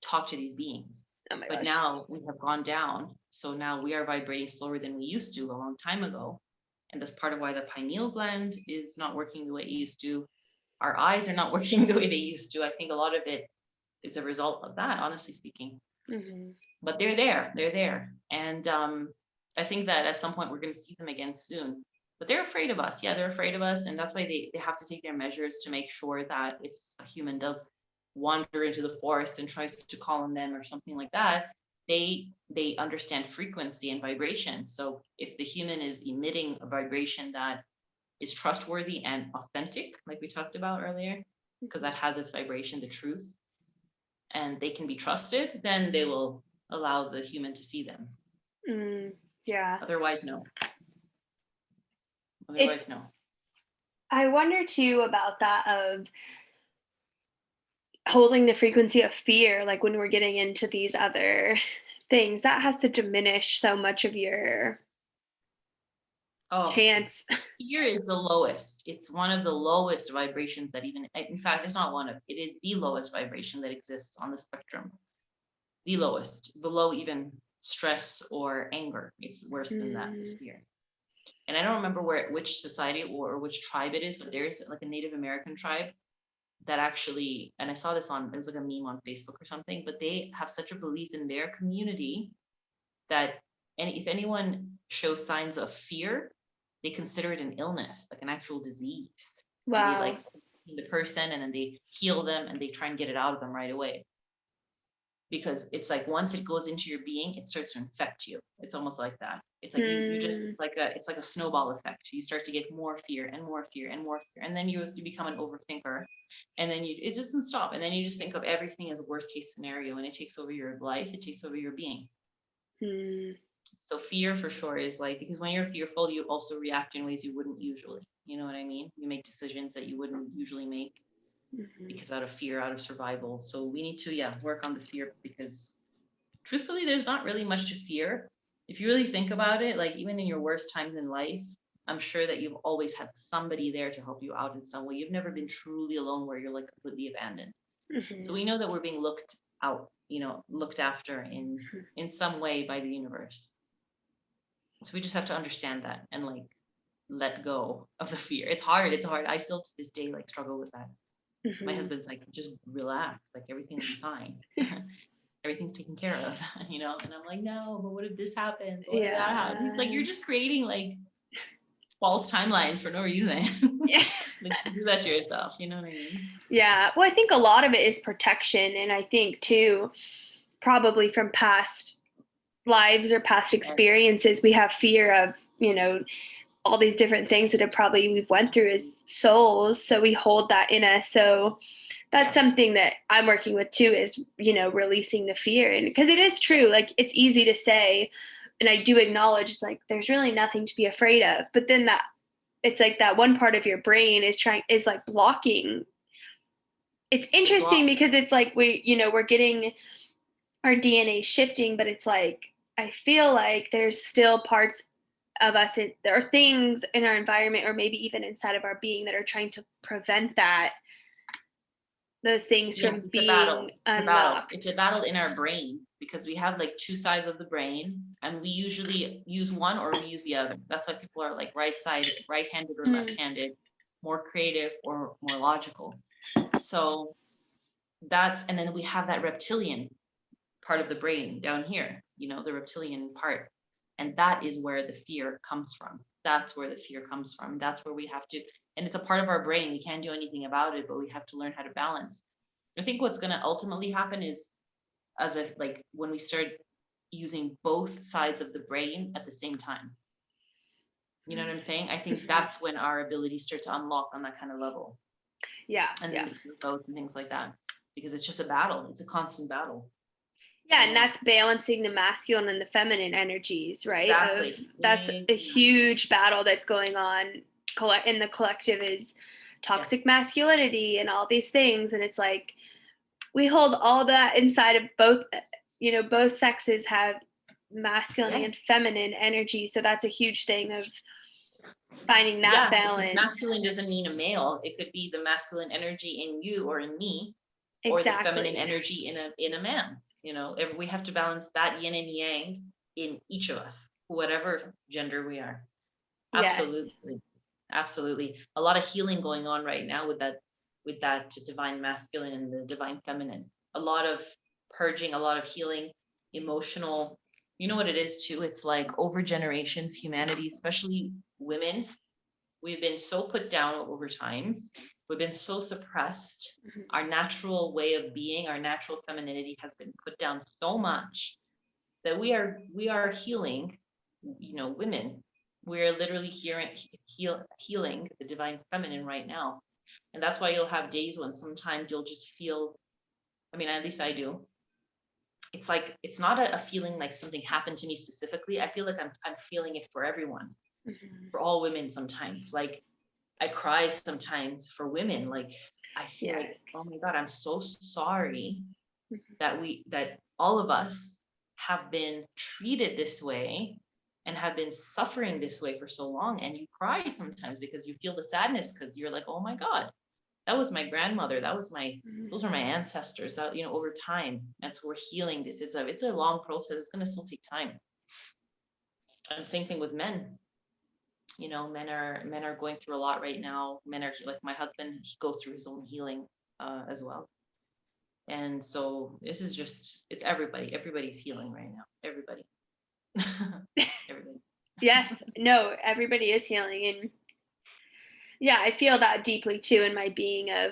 talk to these beings. But now we have gone down. So now we are vibrating slower than we used to a long time ago. And that's part of why the pineal gland is not working the way it used to. Our eyes are not working the way they used to. I think a lot of it is a result of that, honestly speaking. But they're there. And I think that at some point we're going to see them again soon. But they're afraid of us. Yeah, they're afraid of us. And that's why they have to take their measures to make sure that if a human does wander into the forest and tries to call on them or something like that, they understand frequency and vibration. So if the human is emitting a vibration that is trustworthy and authentic, like we talked about earlier, because that has its vibration, the truth, and they can be trusted, then they will allow the human to see them.
Yeah.
Otherwise, no.
I wonder too about that, of holding the frequency of fear, like when we're getting into these other things, that has to diminish so much of your
Oh,
chance.
fear is the lowest. It's one of the lowest vibrations that even, in fact, it's not one of, it is the lowest vibration that exists on the spectrum. The lowest, below even stress or anger. It's worse than that, is
Mm,
fear. And I don't remember which society or which tribe it is, but there's like a Native American tribe that actually, and I saw this on, it was like a meme on Facebook or something, but they have such a belief in their community that, and if anyone shows signs of fear, they consider it an illness, like an actual disease. And they like
wow.
the person and then they heal them and they try and get it out of them right away. Because it's like once it goes into your being, it starts to infect you. It's almost like that. It's like you just,
Mm,
it's like a snowball effect. You start to get more fear and more fear and more fear. And then you become an overthinker. And then it doesn't stop. And then you just think of everything as a worst case scenario and it takes over your life, it takes over your being.
mm,
So fear for sure is like, because when you're fearful, you also react in ways you wouldn't usually. You know what I mean? You make decisions that you wouldn't usually make
mhm.
because out of fear, out of survival. So we need to, yeah, work on the fear because truthfully, there's not really much to fear. If you really think about it, like even in your worst times in life, I'm sure that you've always had somebody there to help you out in some way. You've never been truly alone where you're like completely abandoned. So
Mhm.
we know that we're being looked out, looked after in some way by the universe. So we just have to understand that and like let go of the fear. It's hard. It's hard. I still to this day like struggle with that. My
Mhm.
husband's like, just relax, like everything will be fine. Everything's taken care of, and I'm like, no, but what if this happens? What if that happens? He's like,
Yeah.
you're just creating like false timelines for no reason.
Yeah.
Like you do that to yourself, you know what I mean?
Yeah. Well, I think a lot of it is protection. And I think, too, probably from past lives or past
Yes.
experiences, we have fear of, all these different things that have probably we've went through as souls. So we hold that in us. So that's
Yeah.
something that I'm working with too is, releasing the fear. And because it is true, like it's easy to say, and I do acknowledge it's like there's really nothing to be afraid of. But then that it's like that one part of your brain is like blocking. It's
It
interesting
blocks.
because it's like we're getting our DNA shifting, but it's like I feel like there's still parts of us there are things in our environment or maybe even inside of our being that are trying to prevent those things
Yes,
from
it's a battle.
being
It's a battle. It's a
unlocked.
battle in our brain because we have like two sides of the brain and we usually use one or we use the other. That's why people are like right-handed or
Mm,
left-handed, more creative or more logical. So and then we have that reptilian part of the brain down here, the reptilian part. And that is where the fear comes from. That's where the fear comes from. That's where we have to, and it's a part of our brain. We can't do anything about it, but we have to learn how to balance. I think what's going to ultimately happen is like when we start using both sides of the brain at the same time. You know what I'm saying? I think
mhm.
that's when our abilities start to unlock on that kind of level.
Yeah,
And then
yeah.
the fear goes and things like that. Because it's just a battle. It's a constant battle.
Yeah,
You
and
know?
that's balancing the masculine and the feminine energies, right? Of
Exactly.
that's a
Exactly.
huge battle that's going on in the collective is
Yes.
toxic masculinity and all these things, and it's like we hold all that inside of both. Both sexes have masculine and
Yes.
feminine energy, so that's a huge thing of finding that
Yeah. Because
balance.
masculine doesn't mean a male. It could be the masculine energy in you or in me, or the feminine
Exactly.
energy in a man. We have to balance that yin and yang in each of us, whatever gender we are.
Yes.
Absolutely. Absolutely. A lot of healing going on right now with that divine masculine and the divine feminine. A lot of purging, a lot of healing, emotional. You know what it is too? It's like over generations, humanity, especially women, we've been so put down over time. We've been so suppressed.
Mhm.
Our natural way of being, our natural femininity has been put down so much that we are healing, women. We're literally healing the divine feminine right now. And that's why you'll have days when sometimes you'll just feel, I mean, at least I do. It's like it's not a feeling like something happened to me specifically. I feel like I'm feeling it for everyone,
Mhm.
for all women sometimes. Like I cry sometimes for women. Like I feel like,
Yes.
oh my God, I'm so sorry
Mhm.
that all of us have been treated this way and have been suffering this way for so long, and you cry sometimes because you feel the sadness, because you're like, oh my God, that was my grandmother, those are my ancestors, that, over time. And so we're healing this. It's a long process. It's going to still take time. And same thing with men. Men are going through a lot right now. Men are like my husband, he goes through his own healing as well. And so this is just, it's everybody's healing right now. Everybody. Everybody.
Yes. No, everybody is healing. And yeah, I feel that deeply too in my being of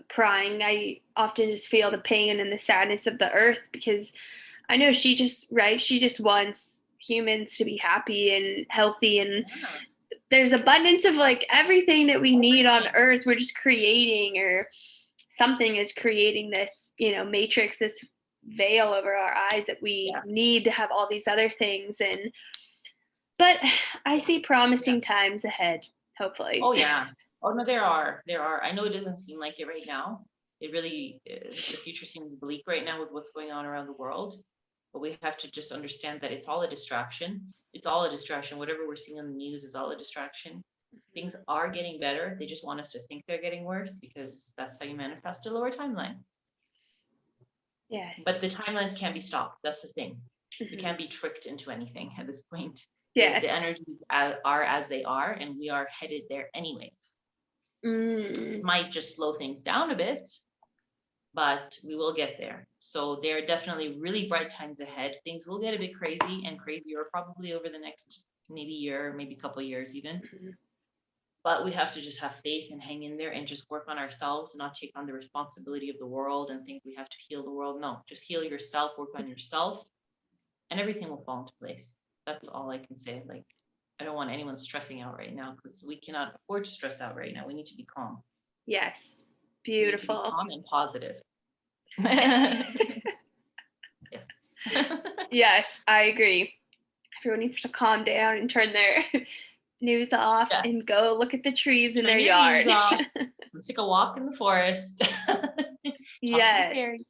crying. I often just feel the pain and the sadness of the earth, because I know she just wants humans to be happy and healthy, and there's abundance of like everything that we need on earth. We're just creating, or something is creating this, matrix, this veil over our eyes that we need to have all these other things. But I see promising times ahead, hopefully.
Oh yeah. Oh no, there are. I know it doesn't seem like it right now. It really, the future seems bleak right now with what's going on around the world. But we have to just understand that it's all a distraction. It's all a distraction. Whatever we're seeing on the news is all a distraction. Things are getting better. They just want us to think they're getting worse, because that's how you manifest a lower timeline.
Yes.
But the timelines can't be stopped. That's the thing. We can't be tricked into anything at this point.
Yes.
The energies are as they are, and we are headed there anyways. It might just slow things down a bit, but we will get there. So there are definitely really bright times ahead. Things will get a bit crazy and crazier probably over the next maybe year, maybe a couple of years even. But we have to just have faith and hang in there and just work on ourselves, not take on the responsibility of the world and think we have to heal the world. No, just heal yourself, work on yourself, and everything will fall into place. That's all I can say. Like, I don't want anyone stressing out right now, because we cannot afford to stress out right now. We need to be calm.
Yes. Beautiful.
We need to be calm and positive. Yes.
Yes, I agree. Everyone needs to calm down and turn their news off and go look at the trees in their yard.
Take a walk in the forest.
Yes.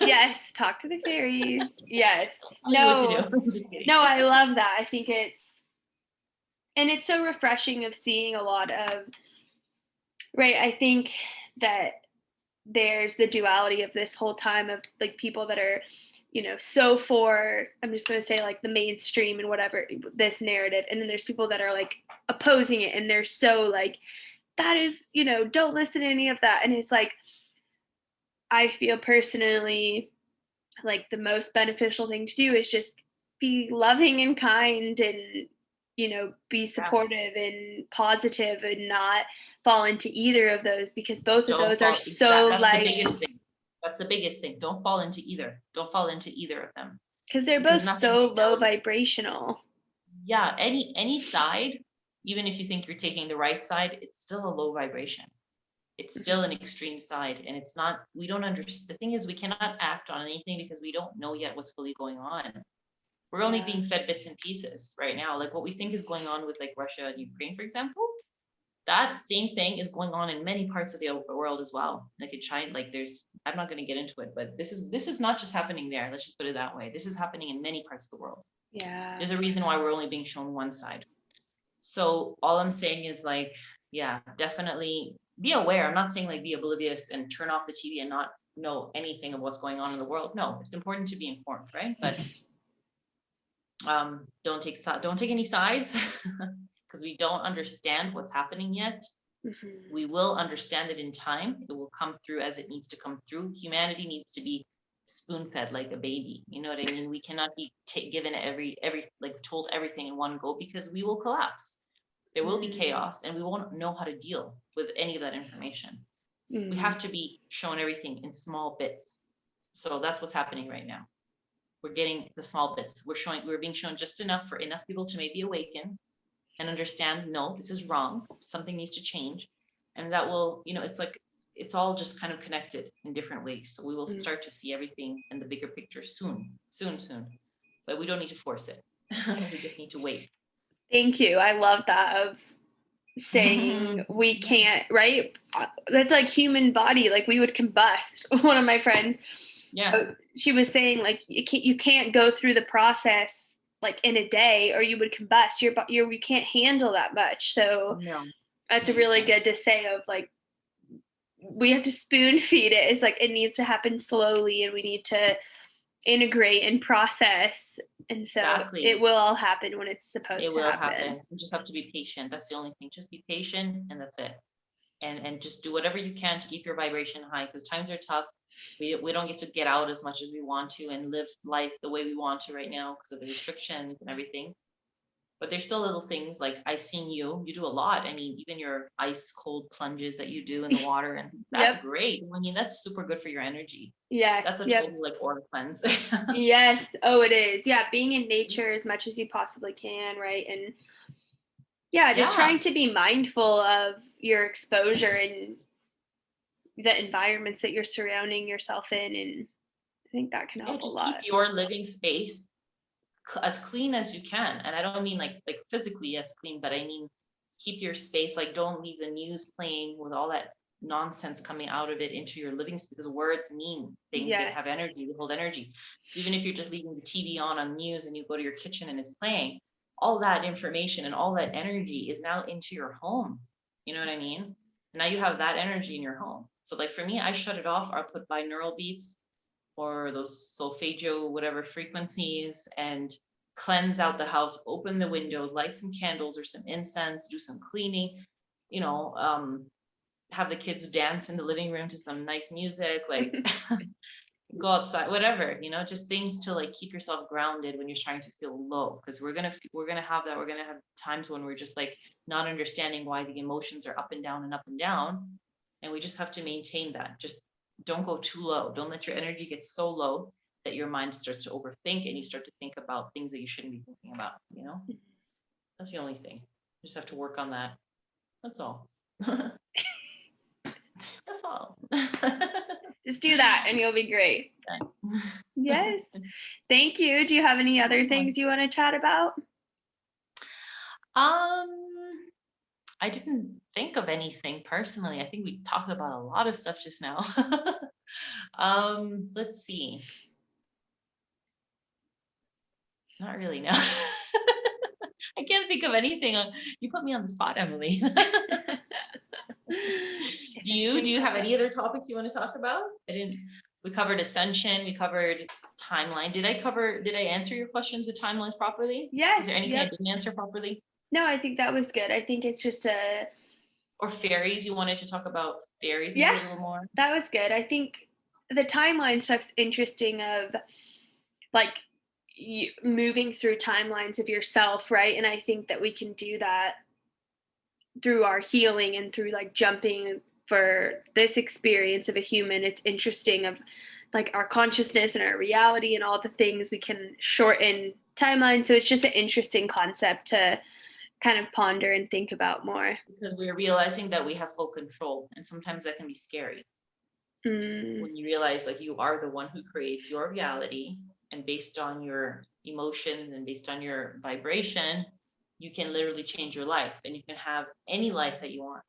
Yes, talk to the fairies. Yes.
No,
I love that. I think it's so refreshing of seeing a lot of, right, I think that there's the duality of this whole time of like people that are, so for, I'm just going to say like the mainstream and whatever, this narrative. And then there's people that are like opposing it, and they're so like, that is, don't listen to any of that. And it's like, I feel personally like the most beneficial thing to do is just be loving and kind, and be supportive and positive, and not fall into either of those, because both of those are so like,
the biggest thing. That's the biggest thing. Don't fall into either. Don't fall into either of them,
because they're both so low vibrational.
Yeah, any side, even if you think you're taking the right side, it's still a low vibration. It's still an extreme side, and it's not, we don't understand. The thing is, we cannot act on anything because we don't know yet what's fully going on. We're only being fed bits and pieces right now. Like what we think is going on with like Russia and Ukraine, for example, that same thing is going on in many parts of the world as well. Like in China, like I'm not going to get into it, but this is not just happening there. Let's just put it that way. This is happening in many parts of the world.
Yeah.
There's a reason why we're only being shown one side. So all I'm saying is like, yeah, definitely be aware. I'm not saying like be oblivious and turn off the TV and not know anything of what's going on in the world. No, it's important to be informed, right? But don't take any sides because we don't understand what's happening yet. We will understand it in time. It will come through as it needs to come through. Humanity needs to be spoon-fed like a baby. You know what I mean? We cannot be given every like told everything in one go, because we will collapse. There will be chaos, and we won't know how to deal with any of that information. We have to be shown everything in small bits. So that's what's happening right now. We're getting the small bits. We're being shown just enough for enough people to maybe awaken and understand, no, this is wrong. Something needs to change. And that will, it's like, it's all just kind of connected in different ways. So we will start to see everything in the bigger picture soon. But we don't need to force it. We just need to wait.
Thank you. I love that, of saying we can't, right? That's like human body. Like we would combust. One of my friends, she was saying like, you can't go through the process like in a day, or you would combust. You can't handle that much. So
No.
that's
No, you
really
can't.
good to say of like, we have to spoon feed it. It's like, it needs to happen slowly, and we need to integrate and process. And so
Exactly.
it will all happen when it's supposed
It
to
will
happen.
happen. You just have to be patient. That's the only thing. Just be patient and that's it. And just do whatever you can to keep your vibration high, because times are tough. We don't get to get out as much as we want to and live life the way we want to right now because of the restrictions and everything. But there's still little things like I've seen you do a lot. I mean, even your ice cold plunges that you do in the water, and that's
Yep.
great. I mean, that's super good for your energy. That's
Yes.
a
Yep.
total like aura cleanse.
Yes. Oh, it is. Yeah. Being in nature as much as you possibly can. Right. And yeah, just
Yeah.
trying to be mindful of your exposure and the environments that you're surrounding yourself in. And I think that can
Yeah,
help a
just keep
lot.
your living space as clean as you can. And I don't mean like physically as clean, but I mean keep your space, like don't leave the news playing with all that nonsense coming out of it into your living space, because words mean things, they
Yes.
have energy, they hold energy. So even if you're just leaving the TV on news and you go to your kitchen and it's playing, all that information and all that energy is now into your home. You know what I mean? And now you have that energy in your home. So like for me, I shut it off, or put binaural beats or those solfeggio, whatever frequencies, and cleanse out the house, open the windows, light some candles or some incense, do some cleaning, you know, have the kids dance in the living room to some nice music, like go outside, whatever, you know, just things to like keep yourself grounded when you're trying to feel low. Because we're gonna have that. We're gonna have times when we're just like not understanding why the emotions are up and down and up and down. And we just have to maintain that. Just don't go too low. Don't let your energy get so low that your mind starts to overthink and you start to think about things that you shouldn't be thinking about, you know? That's the only thing. You just have to work on that. That's all. That's all.
Just do that and you'll be great. Yes. Thank you. Do you have any other things you want to chat about?
I didn't think of anything personally. I think we talked about a lot of stuff just now. Let's see. Not really, no. I can't think of anything. You put me on the spot, Emily. Do you have any other topics you want to talk about? We covered Ascension, we covered timeline. Did I answer your questions with timelines properly?
Yes.
Is there anything I
Yep.
didn't answer properly?
No, I think that was good. I think it's just
Or fairies, you wanted to talk about fairies
yeah,
a little more?
that was good. I think the timeline stuff's interesting, of like you moving through timelines of yourself, right? And I think that we can do that through our healing and through like jumping for this experience of a human. It's interesting of like our consciousness and our reality and all the things we can shorten timeline. So it's just an interesting concept to kind of ponder and think about more.
Because we're realizing that we have full control, and sometimes that can be scary. When you realize like you are the one who creates your reality, and based on your emotions and based on your vibration, you can literally change your life and you can have any life that you want.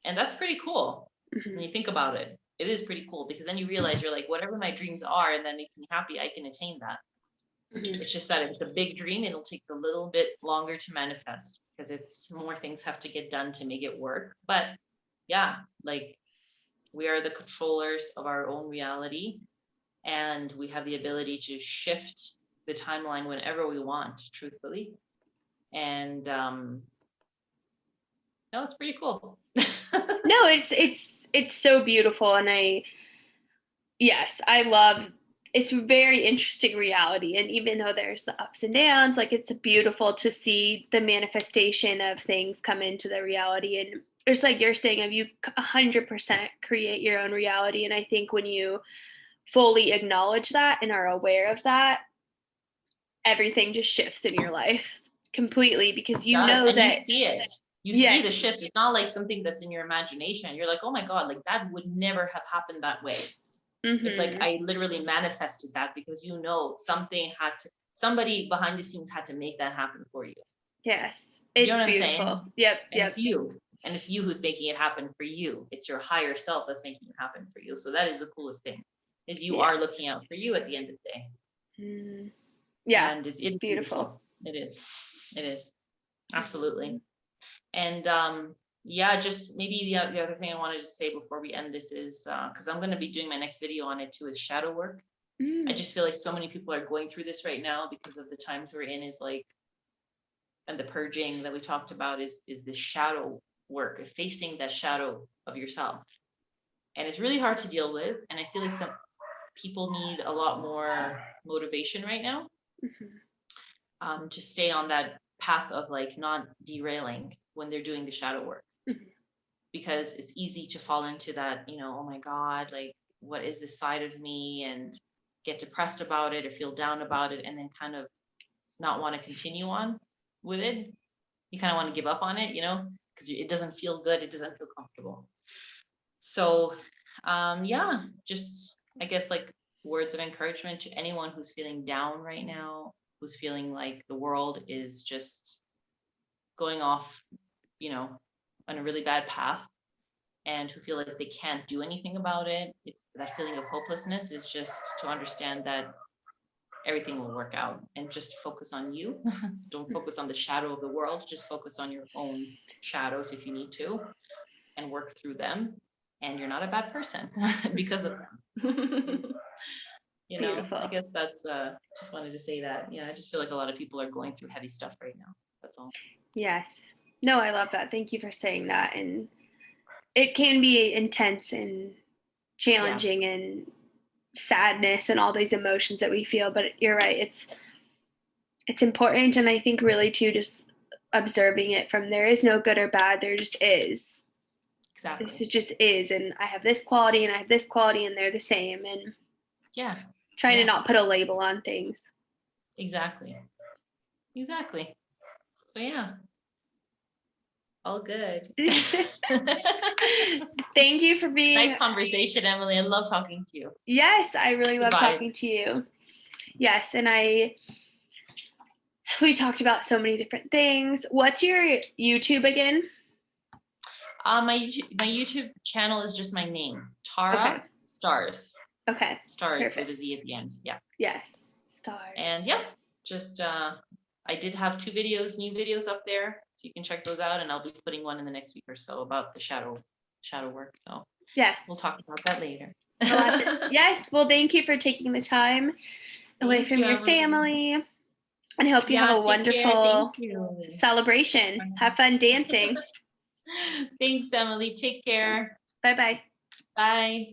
And that's pretty cool. When you think about it, it is pretty cool, because then you realize you're like, whatever my dreams are and that makes me happy, I can attain that. It's just that if it's a big dream, it'll take a little bit longer to manifest, because it's more things have to get done to make it work. But yeah, like we are the controllers of our own reality, and we have the ability to shift the timeline whenever we want, truthfully. And no, it's pretty cool.
No, it's so beautiful, and I love, it's very interesting reality. And even though there's the ups and downs, like it's beautiful to see the manifestation of things come into the reality. And just like you're saying, of you 100% create your own reality. And I think when you fully acknowledge that and are aware of that, everything just shifts in your life completely, because you
Does,
know
and you
that,
see it. You see
yes,
the shifts. It's not like something that's in your imagination. You're like, oh my God, like that would never have happened that way. It's like I literally manifested that, because you know somebody behind the scenes had to make that happen for you.
yes,
You know
it's
what I'm saying?
beautiful. Yep,
And
yep.
it's you. And it's you who's making it happen for you. It's your higher self that's making it happen for you. So that is the coolest thing, is you are
Yes.
looking out for you at the end of the day.
Yeah.
And it's
beautiful.
It is. It is. Absolutely. And yeah, just maybe the other thing I wanted to say before we end this is, because I'm going to be doing my next video on it too, is shadow work. I just feel like so many people are going through this right now because of the times we're in, is like, and the purging that we talked about is the shadow work of facing that shadow of yourself. And it's really hard to deal with. And I feel like some people need a lot more motivation right now, to stay on that path of like not derailing when they're doing the shadow work. Because it's easy to fall into that, oh my God, like, what is this side of me, and get depressed about it or feel down about it, and then kind of not want to continue on with it. You kind of want to give up on it, because it doesn't feel good. It doesn't feel comfortable. So, yeah, just, I guess, like, words of encouragement to anyone who's feeling down right now, who's feeling like the world is just going off, on a really bad path, and who feel like they can't do anything about it. It's that feeling of hopelessness, is just to understand that everything will work out, and just focus on you. Don't focus on the shadow of the world. Just focus on your own shadows if you need to, and work through them. And you're not a bad person because of them.
Beautiful.
I guess that's, just wanted to say that. Yeah, I just feel like a lot of people are going through heavy stuff right now. That's all.
Yes. No, I love that. Thank you for saying that. And it can be intense and challenging, and sadness and all these emotions that we feel, but you're right. It's important. And I think really too, just observing it from, there is no good or bad. There just is.
Exactly.
This just is. And I have this quality and I have this quality, and they're the same. And trying to not put a label on things.
Exactly. So yeah, all good.
Thank you for being
nice conversation, Emily. I love talking to you.
Yes, I really love talking to you. Yes, and we talked about so many different things. What's your YouTube again?
My YouTube channel is just my name, Tara Stars.
Okay.
Stars
Perfect.
with a Z at the end. Yeah.
Yes. Stars.
And just I did have 2 new videos up there, so you can check those out, and I'll be putting one in the next week or so about the shadow work. So
yes,
we'll talk about that later.
Yes. Well, thank you for taking the time away from your family, and I hope you have a wonderful celebration. Have fun dancing.
Thanks, Emily. Take care.
Bye-bye.
Bye.